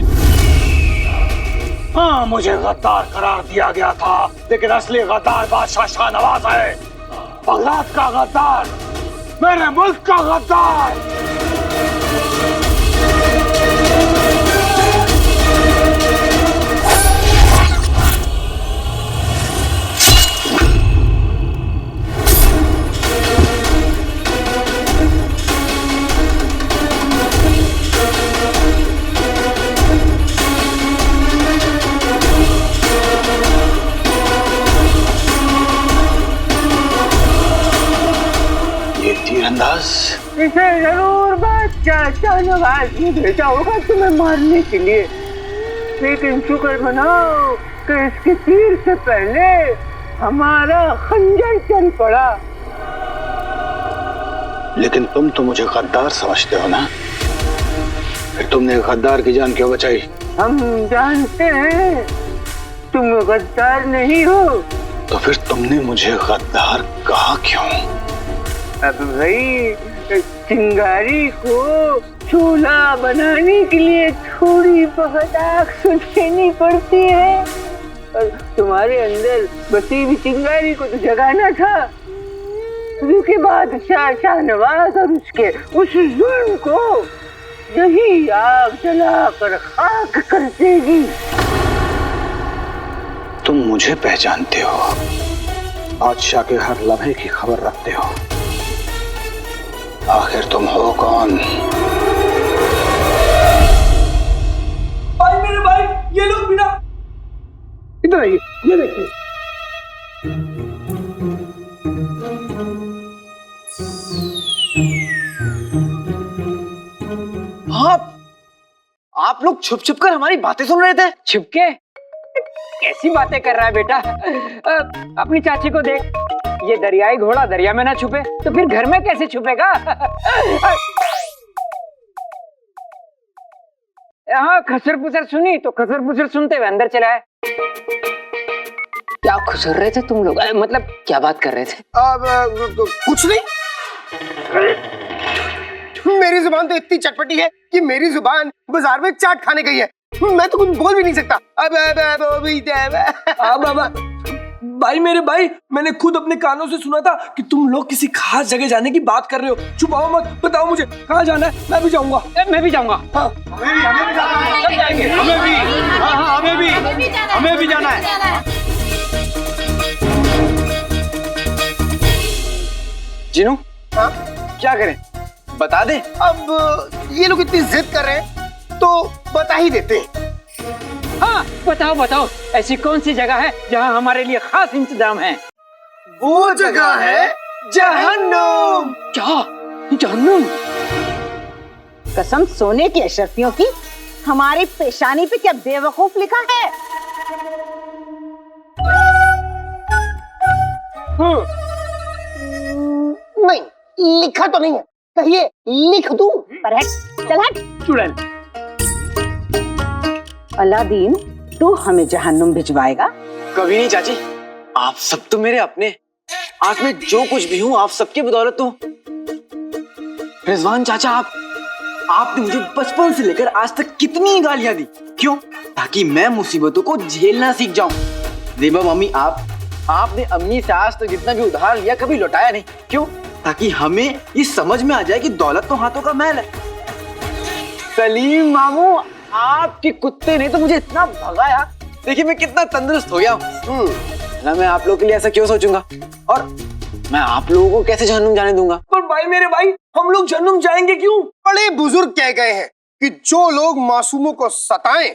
Speaker 13: हाँ, मुझे गद्दार करार दिया गया था, लेकिन असली गद्दार बादशाह शाहनवाज है। बगदाद का गद्दार, मेरे मुल्क का गद्दार। तीरंदाज
Speaker 6: इसे जरूर बादशाह शाहनवाज ने भेजा होगा तुम्हें मारने के लिए, लेकिन शुक्र मनाओ कि इसके तीर से पहले हमारा खंजर चल पड़ा।
Speaker 13: लेकिन तुम तो मुझे गद्दार समझते हो ना, फिर तुमने गद्दार की जान क्यों बचाई?
Speaker 6: हम जानते हैं तुम गद्दार नहीं हो।
Speaker 13: तो फिर तुमने मुझे गद्दार कहा क्यों?
Speaker 6: अब भाई, चिंगारी को चूल्हा बनाने के लिए थोड़ी बहुत आग सुलझानी पड़ती है, और तुम्हारे अंदर बसी हुई चिंगारी को तो जगाना था, क्योंकि बादशाह शाहनवाज और उसके उस जुल्म को यही आग जलाकर खाक कर देगी।
Speaker 13: तुम मुझे पहचानते हो, बादशाह के हर लम्हे की खबर रखते हो। आखिर तुम हो कौन?
Speaker 12: भाई मेरे भाई, ये लोग बिना इधर आइए, ये देखिए।
Speaker 4: आप लोग छुप छुप कर हमारी बातें सुन रहे थे?
Speaker 6: छुपके? कैसी बातें कर रहा है बेटा? अपनी चाची को देख, ये दरियाई घोड़ा दरिया में ना छुपे तो फिर घर में कैसे छुपेगा? हाँ, खसर पुसर सुनी तो खसर पुसर सुनते हुए अंदर चला है। क्या खुसर रहे थे तुम लोग? मतलब क्या बात कर रहे थे?
Speaker 3: कुछ नहीं। मेरी जुबान तो इतनी चटपटी है कि मेरी जुबान बाजार में चाट खाने गई है। मैं तो कुछ बोल भी नहीं सकता।
Speaker 12: भाई मेरे भाई, मैंने खुद अपने कानों से सुना था कि तुम लोग किसी खास जगह जाने की बात कर रहे हो। छुपाओ मत, बताओ मुझे कहाँ जाना है। मैं भी जाऊंगा।
Speaker 6: मैं भी जाऊंगा।
Speaker 12: हाँ,
Speaker 2: हमें भी जाना है।
Speaker 4: जिनू,
Speaker 3: हाँ?
Speaker 4: क्या करें, बता दे।
Speaker 3: अब ये लोग इतनी जिद कर रहे हैं तो बता ही देते हैं।
Speaker 6: हाँ, बताओ बताओ, ऐसी कौन सी जगह है जहाँ हमारे लिए खास इंतजाम है?
Speaker 3: वो जगह है जहन्नुम।
Speaker 6: क्या? जहन्नुम?
Speaker 5: कसम सोने की अशरफियों की, हमारी पेशानी पे क्या बेवकूफ लिखा है?
Speaker 3: नहीं, लिखा तो नहीं है, कहिए लिख दूं?
Speaker 5: पर हट, चल हट।
Speaker 12: चुड़ैल,
Speaker 5: अलादीन, तू हमें जहन्नुम भिजवाएगा?
Speaker 4: कभी नहीं चाची, आप सब तो मेरे अपने। आज मैं जो कुछ भी हूँ आप सबकी बदौलत हूँ। रिजवान चाचा, आपने मुझे बचपन से लेकर आज तक कितनी गालियां दी, क्यों? ताकि मैं मुसीबतों को झेलना सीख जाऊं। देबा मम्मी, आपने अम्मी से आज तक जितना भी उधार लिया कभी लौटाया नहीं, क्यों? ताकि हमें ये समझ में आ जाए कि दौलत तो हाथों का मैल है। सलीम मामू, आपके कुत्ते ने तो मुझे इतना भगाया, देखिए मैं कितना तंदुरुस्त हो गया हूँ। ना मैं आप लोगों के लिए ऐसा क्यों सोचूंगा, और मैं आप लोगों को कैसे जहन्नुम जाने दूंगा?
Speaker 12: पर भाई मेरे भाई, हम लोग जहन्नुम जाएंगे क्यों?
Speaker 3: बड़े बुजुर्ग कह गए हैं कि जो लोग मासूमों को सताएं,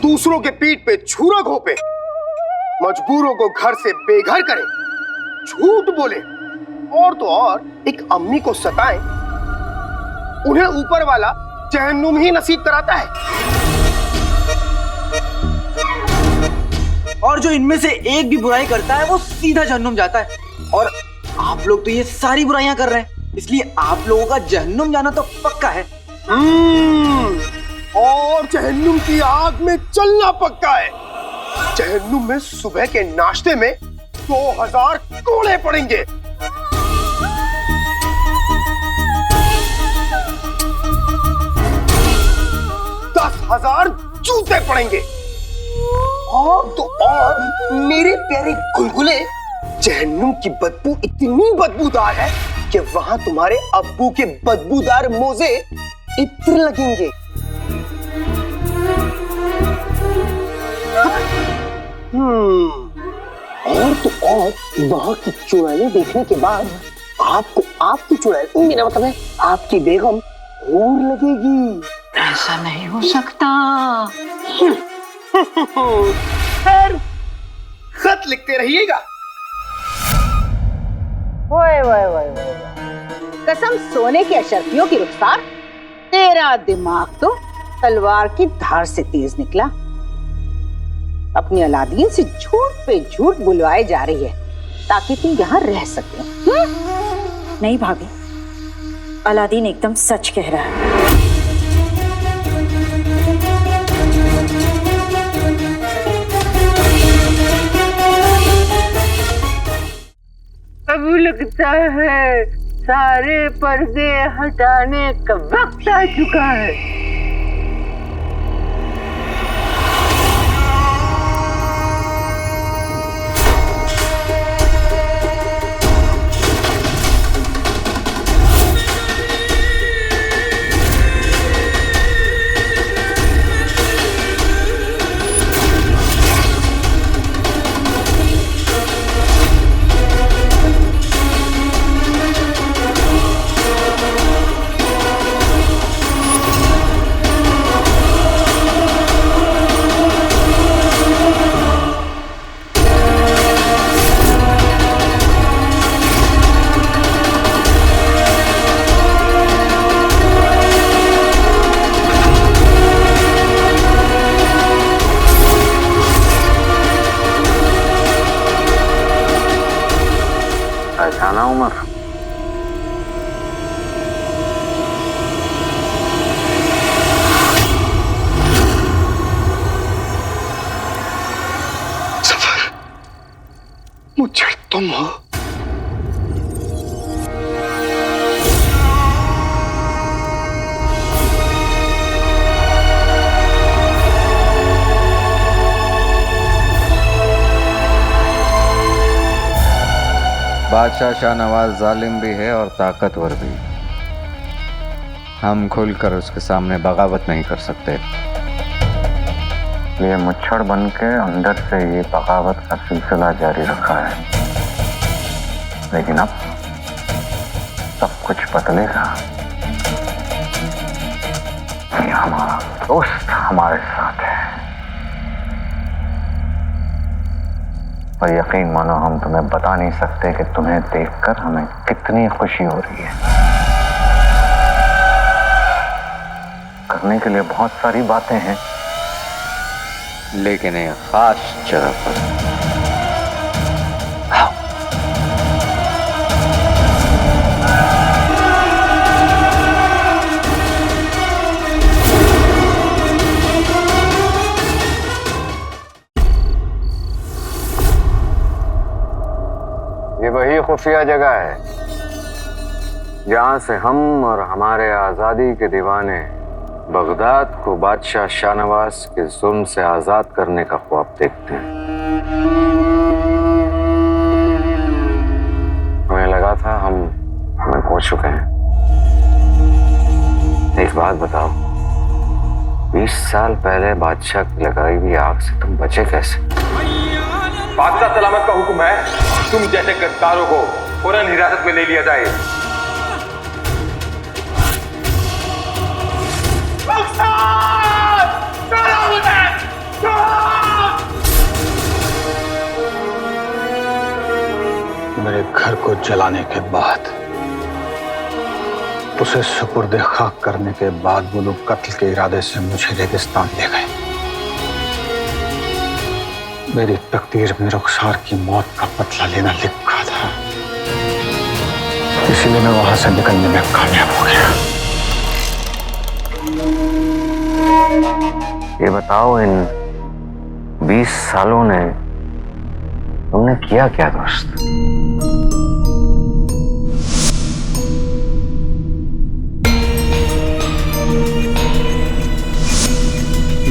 Speaker 3: दूसरों के पीठ पे छुरा घोंपे, मजबूरों को घर से बेघर करे, झूठ बोले और तो और एक अम्मी को सताएं, उन्हें ऊपर वाला जहन्नुम ही नसीब कराता है।
Speaker 4: और जो इनमें से एक भी बुराई करता है वो सीधा जहन्नुम जाता है। और आप लोग तो ये सारी बुराइयां कर रहे हैं, इसलिए आप लोगों का जहन्नुम जाना तो पक्का है।
Speaker 3: और जहन्नुम की आग में चलना पक्का है। जहन्नुम में सुबह के नाश्ते में 2000 कोड़े पड़ेंगे। $10,000 जूते पड़ेंगे। और तो और मेरे प्यारे गुलगुले, जहन्नुम की बदबू इतनी बदबूदार है कि वहां तुम्हारे अब्बू के बदबूदार मोजे इत्र लगेंगे। और तो और वहां की चुड़ैलें देखने के बाद आपको आपकी चुड़ैल, मेरा मतलब है आपकी बेगम, और लगेगी।
Speaker 5: ऐसा नहीं हो सकता।
Speaker 3: खैर, खत लिखते रहिएगा।
Speaker 5: ओए, कसम सोने की अशर्फियों की रुखसार, तेरा दिमाग तो तलवार की धार से तेज निकला। अपनी अलादीन से झूठ पे झूठ बुलवाए जा रही है ताकि तुम यहाँ रह सके।
Speaker 7: नहीं भाभी, अलादीन एकदम सच कह रहा है।
Speaker 5: अब लगता है सारे पर्दे हटाने का वक्त आ चुका है।
Speaker 11: पहचाना उमर?
Speaker 3: सफर, मुझे तुम हो।
Speaker 15: बादशाह शाहनवाज जालिम भी है और ताकतवर भी। हम खुलकर उसके सामने बगावत नहीं कर सकते।
Speaker 11: ये मुच्छड़ बन के अंदर से ये बगावत का सिलसिला जारी रखा है, लेकिन अब सब कुछ बदलेगा। ये हमारा दोस्त हमारे साथ है, पर यकीन मानो हम तुम्हें बता नहीं सकते कि तुम्हें देखकर हमें कितनी खुशी हो रही है। करने के लिए बहुत सारी बातें हैं,
Speaker 15: लेकिन एक खास जगह पर।
Speaker 11: खुफिया जगह है जहां से हम और हमारे आजादी के दीवाने बगदाद को बादशाह शाहनवाज के जुल्म से आजाद करने का ख्वाब देखते हैं। हमें लगा था हमें खो चुके हैं। एक बात बताओ, 20 साल पहले बादशाह की लगाई हुई आग से तुम बचे कैसे?
Speaker 16: बादशाह सलामत का हुक्म है, तुम जैसे गद्दारों को फौरन हिरासत में ले लिया जाए।
Speaker 13: मेरे घर को जलाने के बाद, उसे सुपुर्द खाक करने के बाद वो लोग कत्ल के इरादे से मुझे रेगिस्तान ले गए। मेरी तकदीर में रुखसार की मौत का बदला लेना लिखा था, इसलिए मैं वहां से निकलने में कामयाब हो गया।
Speaker 11: ये बताओ, इन 20 सालों ने तुमने किया क्या दोस्त?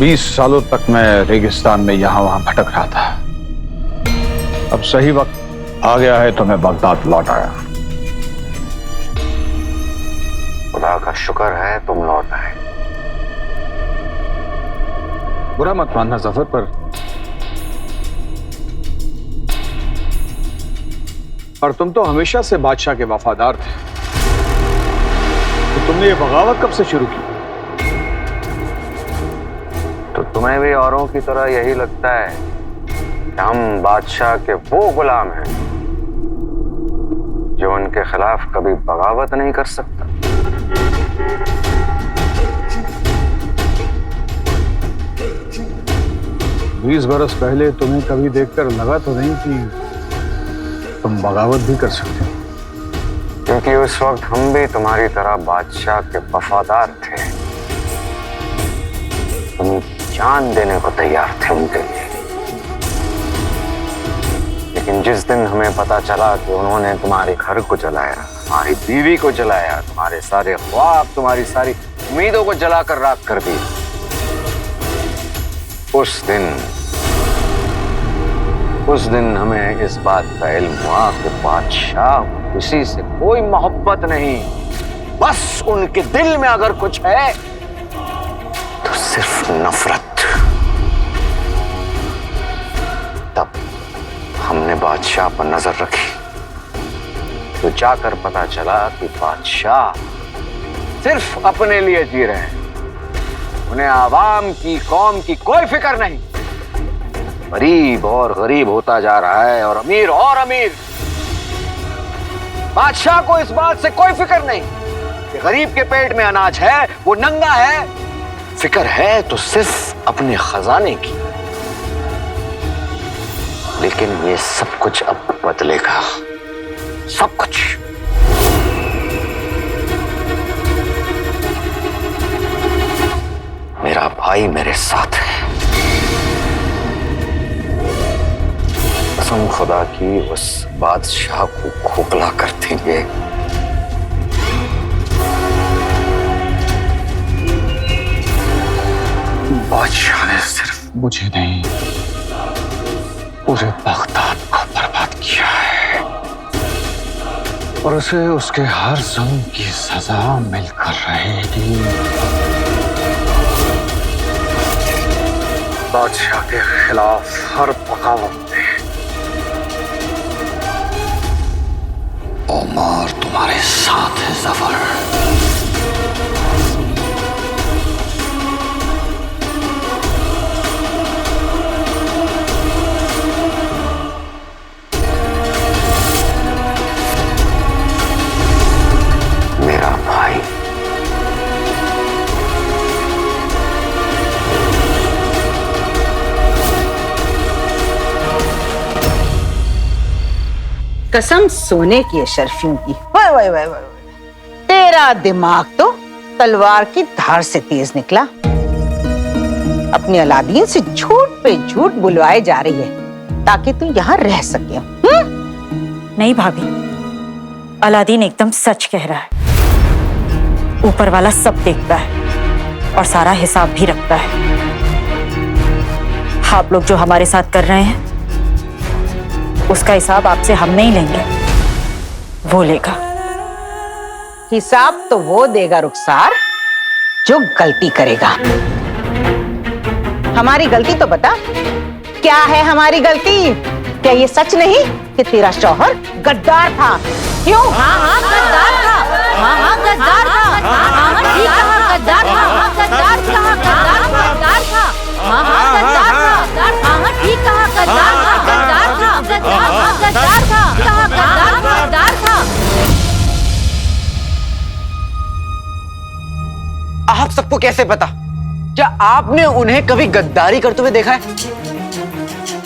Speaker 13: 20 सालों तक मैं रेगिस्तान में यहां वहां भटक रहा था। अब सही वक्त आ गया है तो मैं बगदाद लौट आया।
Speaker 11: खुदा का शुक्र है तुम लौट आए।
Speaker 13: बुरा मत मानना जफर, पर तुम तो हमेशा से बादशाह के वफादार थे, तो तुमने ये बगावत कब से शुरू की?
Speaker 11: तो तुम्हें भी औरों की तरह यही लगता है कि हम बादशाह के वो गुलाम हैं जो उनके खिलाफ कभी बगावत नहीं कर सकता?
Speaker 13: बीस बरस पहले तुम्हें कभी देखकर लगा तो नहीं कि तुम बगावत भी कर सकते हो?
Speaker 11: क्योंकि उस वक्त हम भी तुम्हारी तरह बादशाह के वफादार थे। तुम जान देने को तैयार थे उनके लिए। लेकिन जिस दिन हमें पता चला कि उन्होंने तुम्हारे घर को जलाया, तुम्हारी बीवी को जलाया, तुम्हारे सारे ख्वाब, तुम्हारी सारी उम्मीदों को जलाकर राख कर दिया, उस दिन हमें इस बात का इल्म हुआ कि बादशाह किसी से कोई मोहब्बत नहीं, बस उनके दिल में अगर कुछ है तो सिर्फ नफरत। तब हमने बादशाह पर नजर रखी तो जाकर पता चला कि बादशाह सिर्फ अपने लिए जी रहे हैं। उन्हें आवाम की, कौम की कोई फिक्र नहीं। गरीब और गरीब होता जा रहा है और अमीर। बादशाह को इस बात से कोई फिक्र नहीं कि गरीब के पेट में अनाज है, वो नंगा है। फिक्र है तो सिर्फ अपने खजाने की। लेकिन ये सब कुछ अब बदलेगा, सब कुछ। मेरा भाई मेरे साथ है। कसम खुदा की उस बादशाह को खोखला कर देंगे।
Speaker 13: बादशाह ने सिर्फ मुझे नहीं, पूरे बगदाद को बर्बाद किया है और उसे उसके हर जुल्म की सजा मिलकर रहेगी। बादशाह के खिलाफ हर बगावत में उमर तुम्हारे साथ है जफर।
Speaker 11: मेरा भाई
Speaker 5: कसम सोने की है शर्फियों की। वाह वाह वाह वाह, तेरा दिमाग तो तलवार की धार से तेज निकला। अपनी अलादीन से झूठ पे झूठ बुलवाए जा रही है ताकि तू यहाँ रह सके।
Speaker 7: नहीं भाभी,
Speaker 17: अलादीन एकदम सच कह रहा है। ऊपर वाला सब देखता है और सारा हिसाब भी रखता है। आप लोग जो हमारे साथ कर रहे हैं उसका हिसाब आपसे हम नहीं लेंगे, वो लेगा।
Speaker 5: हिसाब तो वो देगा रुखसार जो गलती करेगा। हमारी गलती तो बता, क्या है हमारी गलती? क्या ये सच नहीं कि तेरा शौहर गद्दार था? क्यों?
Speaker 14: हाँ गद्दार था। हाँ गद्दार था। हाँ ठीक कहा, गद्दार था। हाँ गद्दार कहा, गद्दार था। हाँ गद्दार था। हाँ ठीक कहा, गद्दार था। गद्दार था। गद्दार था। कहा गद्दार था।
Speaker 4: आप सबको कैसे पता? क्या आपने उन्हें कभी गद्दारी करते हुए देखा है?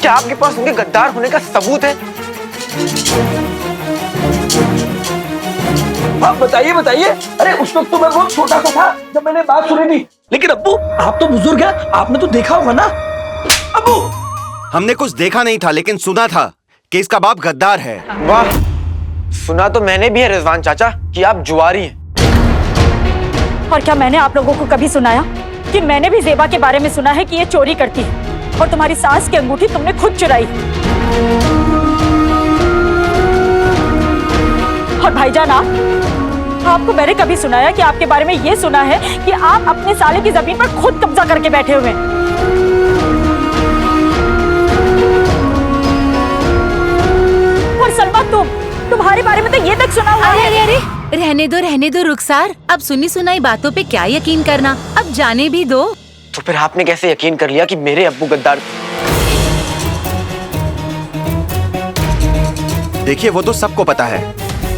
Speaker 4: क्या आपके पास उनके गद्दार होने का सबूत है?
Speaker 12: हाँ बताइए बताइए। अरे उस वक्त तो मैं बहुत छोटा सा था जब मैंने बात सुनी थी, लेकिन अब्बू आप तो बुजुर्ग हैं, आपने तो देखा होगा ना। अब्बू
Speaker 1: हमने कुछ देखा नहीं था, लेकिन सुना था कि इसका बाप गद्दार है।
Speaker 4: वाह, सुना तो मैंने भी है रिजवान चाचा कि आप जुआरी हैं।
Speaker 17: और क्या मैंने आप लोगों को कभी सुनाया कि मैंने भी ज़ेबा के बारे में सुना है कि ये चोरी करती है और तुम्हारी सास की अंगूठी तुमने खुद चुराई। और भाईजान आपको मैंने कभी सुनाया कि आपके बारे में ये सुना है कि आप अपने साले की जमीन पर खुद कब्जा करके बैठे हुए हैं। और सलमा तुम्हारे बारे में तो ये तक सुना हुआ है।
Speaker 14: अरे रहने दो रुखसार, अब सुनी सुनाई बातों पे क्या यकीन करना, अब जाने भी दो।
Speaker 4: तो फिर आपने कैसे यकीन कर लिया कि मेरे अब्बू गद्दार?
Speaker 1: देखिए वो तो सबको पता है,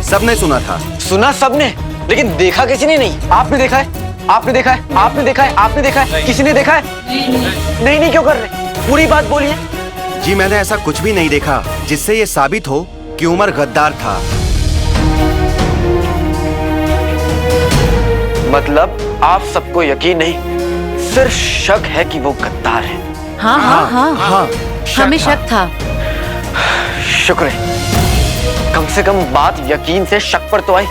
Speaker 1: सबने सुना था।
Speaker 4: सुना सबने, लेकिन देखा किसी ने नहीं। आपने देखा है? आपने देखा है? आपने देखा है? आपने देखा है? किसी ने देखा है? नहीं क्यों कर रहे? पूरी बात बोलिए।
Speaker 1: जी मैंने ऐसा कुछ भी नहीं देखा जिससे ये साबित हो कि उमर गद्दार था।
Speaker 4: मतलब आप सबको यकीन नहीं, सिर्फ शक है कि वो गद्दार है।
Speaker 14: हाँ, हमें शक था।
Speaker 4: शुक्र है, कम से कम बात यकीन से शक पर तो आई।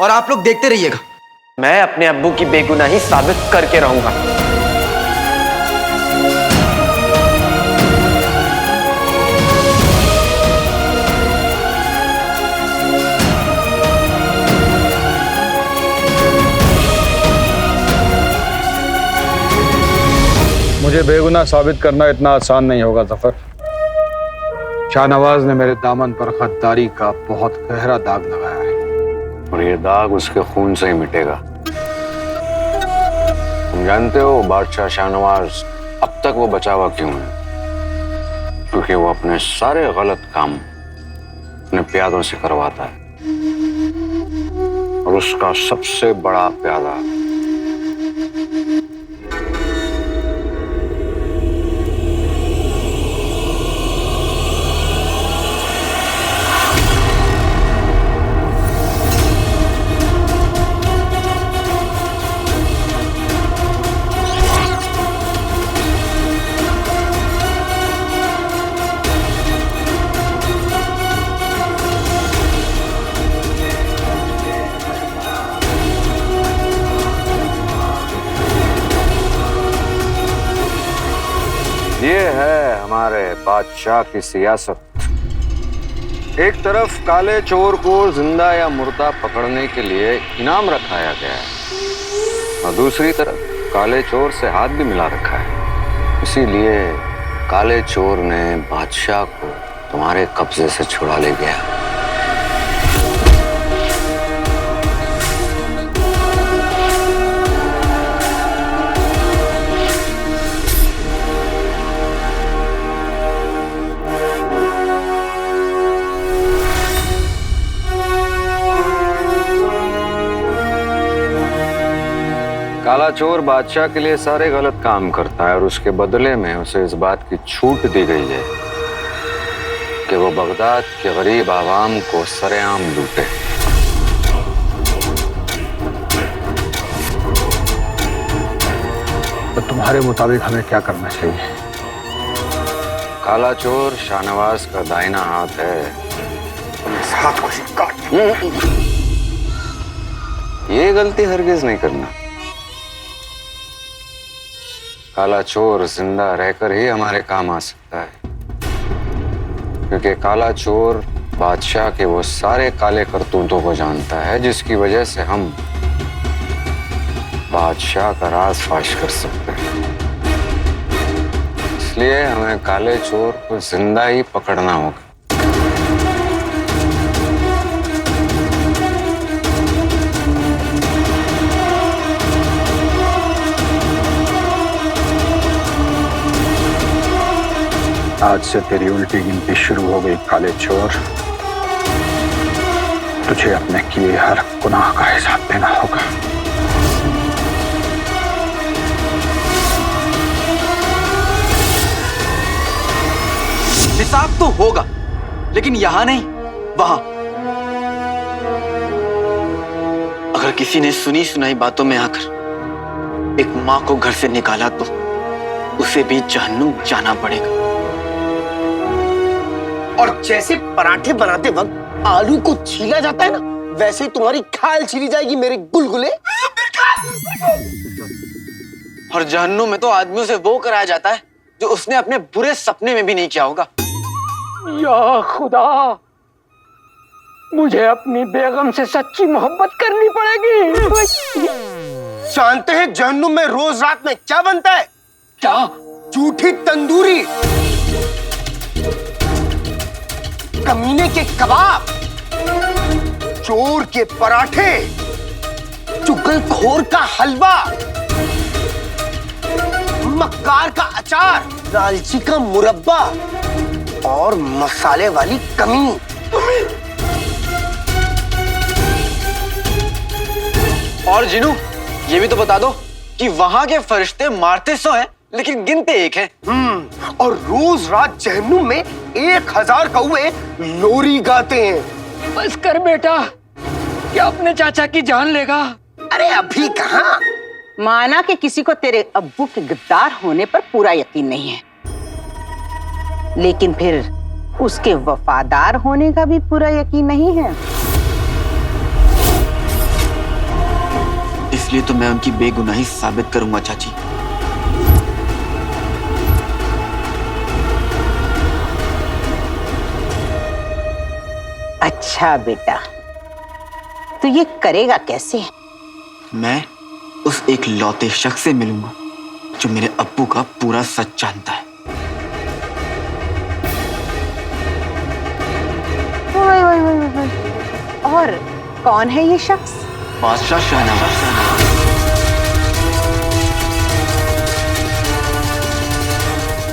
Speaker 4: और आप लोग देखते रहिएगा, मैं अपने अब्बू की बेगुनाही साबित करके रहूंगा।
Speaker 13: मुझे बेगुनाह साबित करना इतना आसान नहीं होगा जफर। शाहनवाज ने मेरे दामन पर गद्दारी का बहुत गहरा दाग लगाया है,
Speaker 11: और ये दाग उसके खून से ही मिटेगा। तुम जानते हो बादशाह शाहनवाज अब तक वो बचा हुआ क्यों है? क्योंकि वो अपने सारे गलत काम अपने प्यादों से करवाता है, और उसका सबसे बड़ा प्यादा ये है हमारे बादशाह की सियासत। एक तरफ काले चोर को जिंदा या मुर्दा पकड़ने के लिए इनाम रखाया गया है, और दूसरी तरफ काले चोर से हाथ भी मिला रखा है। इसीलिए काले चोर ने बादशाह को तुम्हारे कब्जे से छुड़ा ले गया। काला चोर बादशाह के लिए सारे गलत काम करता है, और उसके बदले में उसे इस बात की छूट दी गई है कि वो बगदाद के गरीब आवाम को सरेआम लूटे।
Speaker 13: तो तुम्हारे मुताबिक हमें क्या करना चाहिए?
Speaker 15: काला चोर शाहनवाज का दाहिना हाथ है।
Speaker 3: इस हाथ को ही काट।
Speaker 15: ये गलती हरगिज नहीं करना। काला चोर जिंदा रहकर ही हमारे काम आ सकता है, क्योंकि काला चोर बादशाह के वो सारे काले करतूतों को जानता है जिसकी वजह से हम बादशाह का राज फाश कर सकते हैं। इसलिए हमें काले चोर को जिंदा ही पकड़ना होगा।
Speaker 13: आज से तेरी उल्टी गिनती शुरू हो गई काले चोर। तुझे अपने किए हर गुनाह का हिसाब देना होगा।
Speaker 4: हिसाब तो होगा, लेकिन यहां नहीं, वहां। अगर किसी ने सुनी सुनाई बातों में आकर एक मां को घर से निकाला तो उसे भी जहन्नुम जाना पड़ेगा।
Speaker 3: और जैसे पराठे बनाते वक्त आलू को छीला जाता है ना, वैसे ही तुम्हारी खाल छीली जाएगी मेरे गुलगुले।
Speaker 4: और जहन्नुम में तो आदमियों से वो कराया जाता है जो उसने अपने बुरे सपने में भी नहीं किया होगा।
Speaker 6: या खुदा, मुझे अपनी बेगम से सच्ची मोहब्बत करनी पड़ेगी।
Speaker 3: जानते हैं जहन्नुम में रोज रात में क्या बनता है?
Speaker 6: क्या?
Speaker 3: झूठी तंदूरी, कमीने के कबाब, चोर के पराठे, चुगलखोर का हलवा, मक्कार का अचार, लालची का मुरब्बा और मसाले वाली कमी।
Speaker 4: और जिनू, ये भी तो बता दो कि वहां के फरिश्ते मारते 100 हैं लेकिन गिनते 1 हैं।
Speaker 3: और रोज रात जहन्नुम में 1000 कौवे लोरी गाते हैं।
Speaker 6: बस कर बेटा, क्या अपने चाचा की जान लेगा?
Speaker 3: अरे अभी कहाँ।
Speaker 5: माना कि किसी को तेरे अब्बू के गद्दार होने पर पूरा यकीन नहीं है, लेकिन फिर उसके वफादार होने का भी पूरा यकीन नहीं है।
Speaker 4: इसलिए तो मैं उनकी बेगुनाही साबित करूंगा चाची।
Speaker 5: अच्छा बेटा, तो ये करेगा कैसे?
Speaker 4: मैं उस एक लौते शख्स से मिलूंगा जो मेरे अब्बू का पूरा सच जानता है।
Speaker 5: और कौन है ये शख्स?
Speaker 4: बादशाह शाहनवाज।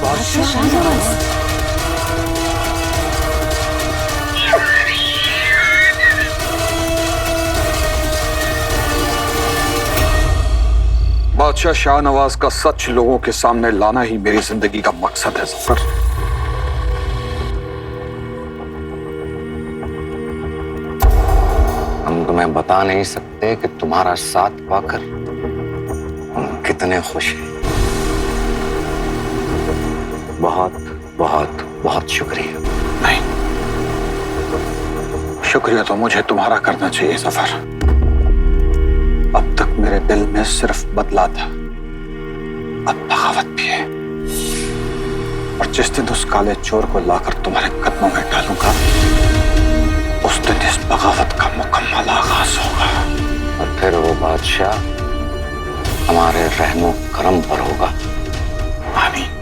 Speaker 5: बादशाह शाहनवाज।
Speaker 13: बादशाह शाहनवाज का सच लोगों के सामने लाना ही मेरी जिंदगी का मकसद है जफर।
Speaker 15: हम तुम्हें बता नहीं सकते कि तुम्हारा साथ पाकर हम कितने खुश हैं। बहुत बहुत बहुत शुक्रिया।
Speaker 13: नहीं, शुक्रिया तो मुझे तुम्हारा करना चाहिए जफर। अब तक मेरे दिल में सिर्फ बदला था, अब बगावत भी है। और जिस दिन उस काले चोर को लाकर तुम्हारे कदमों में डालूंगा, उस दिन इस बगावत का मुकम्मल आगाज होगा।
Speaker 15: और फिर वो बादशाह हमारे रहमो करम पर होगा।
Speaker 13: आमीन।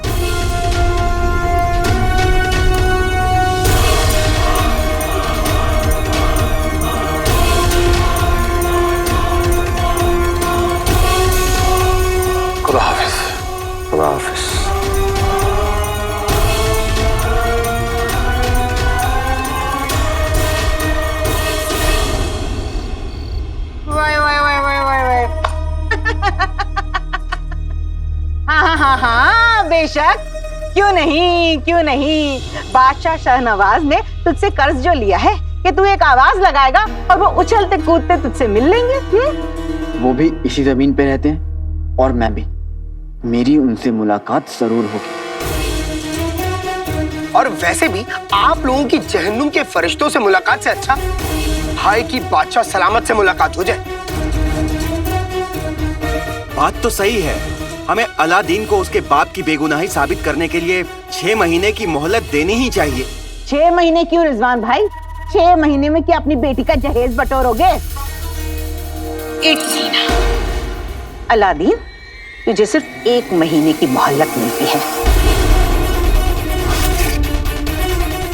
Speaker 13: खुदा हाफिज।
Speaker 15: खुदा हाफिज।
Speaker 5: हाँ, बेशक, क्यों नहीं, क्यों नहीं। बादशाह शाहनवाज ने तुझसे कर्ज जो लिया है कि तू एक आवाज लगाएगा और वो उछलते कूदते तुझसे मिल लेंगे।
Speaker 4: वो भी इसी जमीन पे रहते हैं और मैं भी। मेरी उनसे मुलाकात जरूर होगी।
Speaker 3: और वैसे भी आप लोगों की जहन्नुम के फरिश्तों से मुलाकात से अच्छा भाई की बादशाह सलामत से मुलाकात हो जाए।
Speaker 18: बात तो सही है, हमें अलादीन को उसके बाप की बेगुनाही साबित करने के लिए 6 महीने की मोहलत देनी ही चाहिए।
Speaker 5: 6 महीने क्यों रिजवान भाई? 6 महीने में क्या अपनी बेटी का जहेज बटोरोगे? 1 महीना। अलादीन, तुझे सिर्फ 1 महीने की मोहलत मिलती है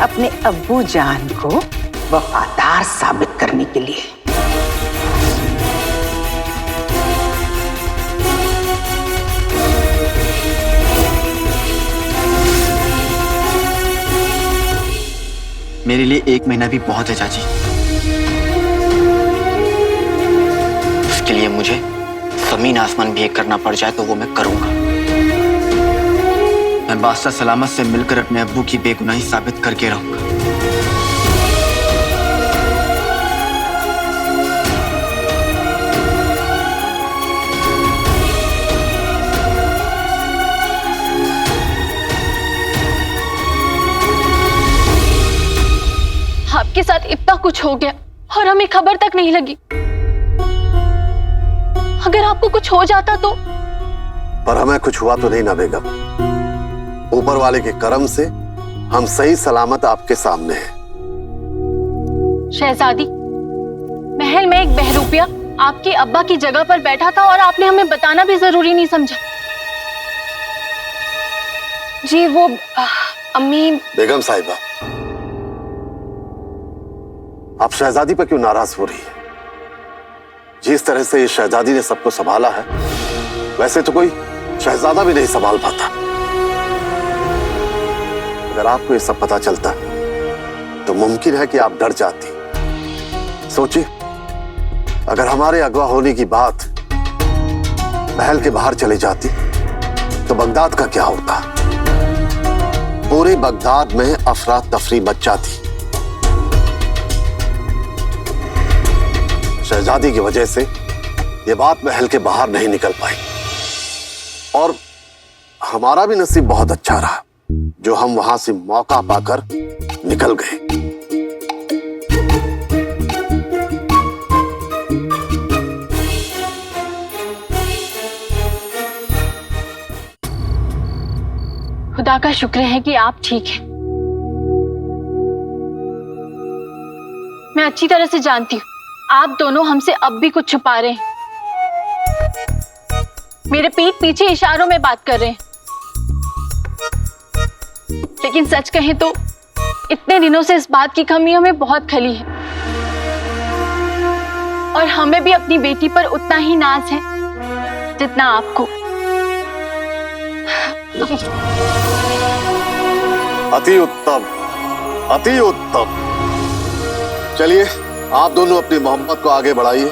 Speaker 5: अपने अब्बू जान को वफादार साबित करने के लिए।
Speaker 4: मेरे लिए 1 महीना भी बहुत है चाची। उसके लिए मुझे जमीन आसमान भी एक करना पड़ जाए तो वो मैं करूंगा। मैं बादशाह सलामत से मिलकर अपने अब्बू की बेगुनाही साबित करके रहूंगा।
Speaker 8: आपके साथ इतना कुछ हो गया और हमें खबर तक नहीं लगी। अगर आपको कुछ हो जाता तो?
Speaker 19: पर हमें कुछ हुआ तो नहीं ना बेगम। ऊपर वाले के करम से हम सही सलामत आपके सामने हैं।
Speaker 8: शहजादी, महल में एक बहरूपिया आपके अब्बा की जगह पर बैठा था और आपने हमें बताना भी जरूरी नहीं समझा। जी वो अम्मी।
Speaker 19: बेगम साहिबा, आप शहजादी पर क्यों नाराज हो रही है? जिस तरह से ये शहजादी ने सबको संभाला है, वैसे तो कोई शहजादा भी नहीं संभाल पाता। अगर आपको ये सब पता चलता तो मुमकिन है कि आप डर जाती। सोचिए, अगर हमारे अगवा होने की बात महल के बाहर चली जाती तो बगदाद का क्या होता? पूरे बगदाद में अफरा तफरी मच जाती। शहजादी की वजह से ये बात महल के बाहर नहीं निकल पाई और हमारा भी नसीब बहुत अच्छा रहा जो हम वहां से मौका पाकर निकल गए।
Speaker 8: खुदा का शुक्र है कि आप ठीक हैं। मैं अच्छी तरह से जानती हूँ आप दोनों हमसे अब भी कुछ छुपा रहे हैं। मेरे पीठ पीछे इशारों में बात कर रहे हैं, लेकिन सच कहें तो इतने दिनों से इस बात की कमी हमें बहुत खली है और हमें भी अपनी बेटी पर उतना ही नाज है जितना आपको।
Speaker 19: अति उत्तम, अति उत्तम। चलिए आप दोनों अपनी मोहब्बत को आगे बढ़ाइए।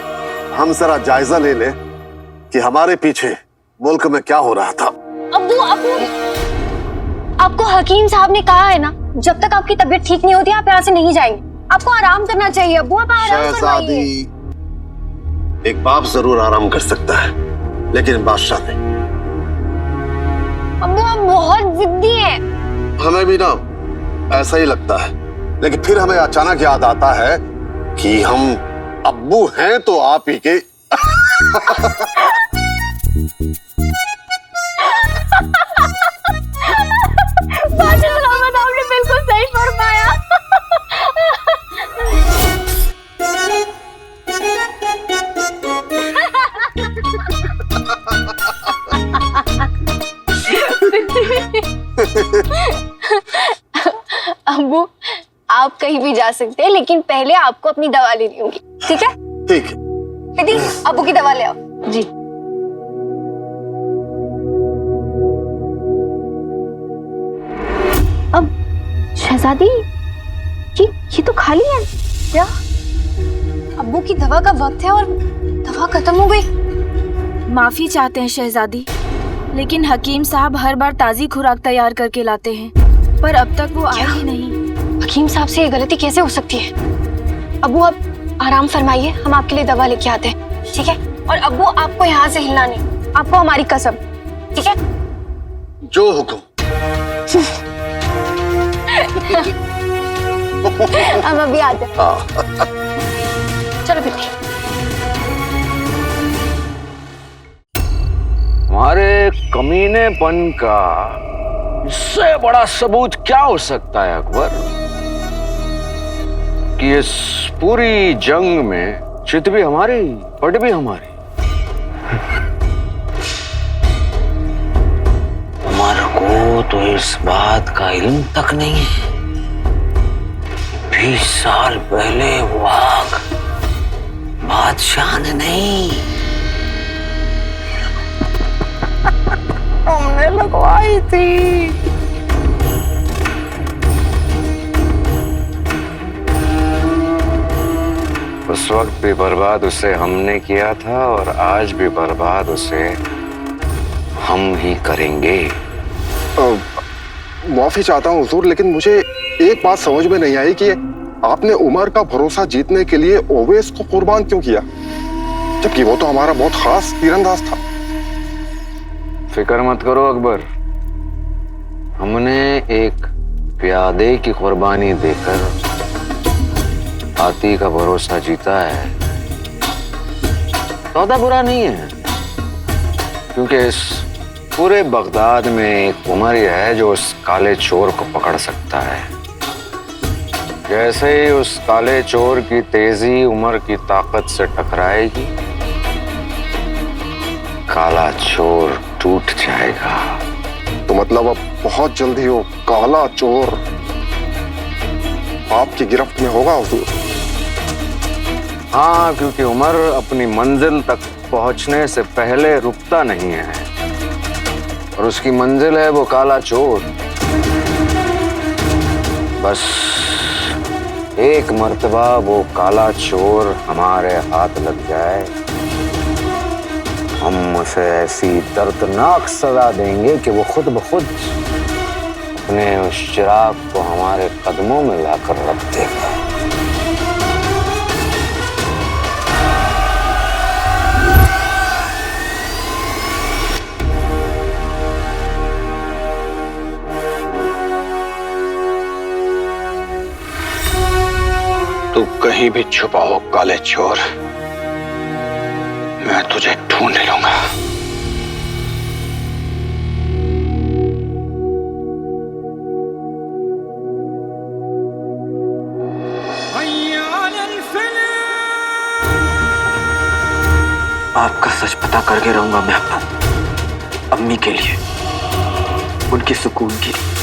Speaker 19: हम जरा जायजा ले लें कि हमारे पीछे मुल्क में क्या हो रहा था।
Speaker 8: अब्बू, आपको हकीम साहब ने कहा है ना, जब तक आपकी तबीयत ठीक नहीं होती आप यहाँ से नहीं जाएंगे। आपको आराम करना चाहिए अब्बू, आप आराम करवाइए।
Speaker 19: एक बाप जरूर आराम कर सकता है, लेकिन बादशाह नहीं।
Speaker 8: अब्बू आप बहुत जिद्दी हैं।
Speaker 19: हमें भी ना ऐसा ही लगता है, लेकिन फिर हमें अचानक याद आता है कि हम अब्बू हैं तो आप ही के।
Speaker 8: आपने बिल्कुल सही फरमाया। अब्बू आप कहीं भी जा सकते हैं, लेकिन पहले आपको अपनी दवा लेनी होगी, ठीक है?
Speaker 19: ठीक है।
Speaker 8: दीदी अब्बू की दवा ले आओ। जी।
Speaker 9: अब शहजादी, ये तो खाली है।
Speaker 8: क्या? अब्बू की दवा का वक्त है और दवा खत्म हो गई।
Speaker 20: माफी चाहते हैं शहजादी, लेकिन हकीम साहब हर बार ताजी खुराक तैयार करके लाते हैं, पर अब तक वो आए ही नहीं।
Speaker 8: हकीम साहब से ये गलती कैसे हो सकती है? अब्बू आप आराम फरमाइए, हम आपके लिए दवा लेके आते हैं, ठीक है? और अब्बू आपको यहाँ से हिलना नहीं, आपको हमारी कसम, ठीक है?
Speaker 19: जो हुक्म।
Speaker 9: हम अभी आ जाए। चलो बेटी।
Speaker 15: हमारे कमीनेपन का इससे बड़ा सबूत क्या हो सकता है अकबर कि इस पूरी जंग में चित भी हमारी, पट भी हमारी। उमर को तो इस बात का इल्म तक नहीं है। 20 साल पहले वो आग बादशाह ने नहीं, हमने लगवाई थी। उस वक्त भी बर्बाद उसे हमने किया था और आज भी बर्बाद उसे हम ही करेंगे।
Speaker 10: माफी चाहता हूँ हुजूर, लेकिन मुझे एक बात समझ में नहीं आई कि आपने उमर का भरोसा जीतने के लिए ओवैस को कुर्बान क्यों किया, जबकि वो तो हमारा बहुत खास तीरंदाज था।
Speaker 15: फिक्र मत करो अकबर, हमने एक प्यादे की कुर्बानी देकर हाथी का भरोसा जीता है। सौदा बुरा नहीं है, क्योंकि इस पूरे बगदाद में एक उमर ही है जो उस काले चोर को पकड़ सकता है। जैसे ही उस काले चोर की तेजी उमर की ताकत से टकराएगी, काला चोर टूट जाएगा।
Speaker 10: तो मतलब अब बहुत जल्दी वो काला चोर आपकी गिरफ्त में होगा हुजूर?
Speaker 15: हाँ, क्योंकि उमर अपनी मंजिल तक पहुंचने से पहले रुकता नहीं है, और उसकी मंजिल है वो काला चोर। बस एक मर्तबा वो काला चोर हमारे हाथ लग जाए, हम उसे ऐसी दर्दनाक सजा देंगे कि वो खुद ब खुद अपने उस चिराग को हमारे कदमों में लाकर रख देगा।
Speaker 13: तू कहीं भी छुपा हो काले चोर, मैं तुझे ढूंढ लूंगा।
Speaker 4: आपका सच पता करके रहूंगा मैं अम्मी के लिए, उनके सुकून के लिए।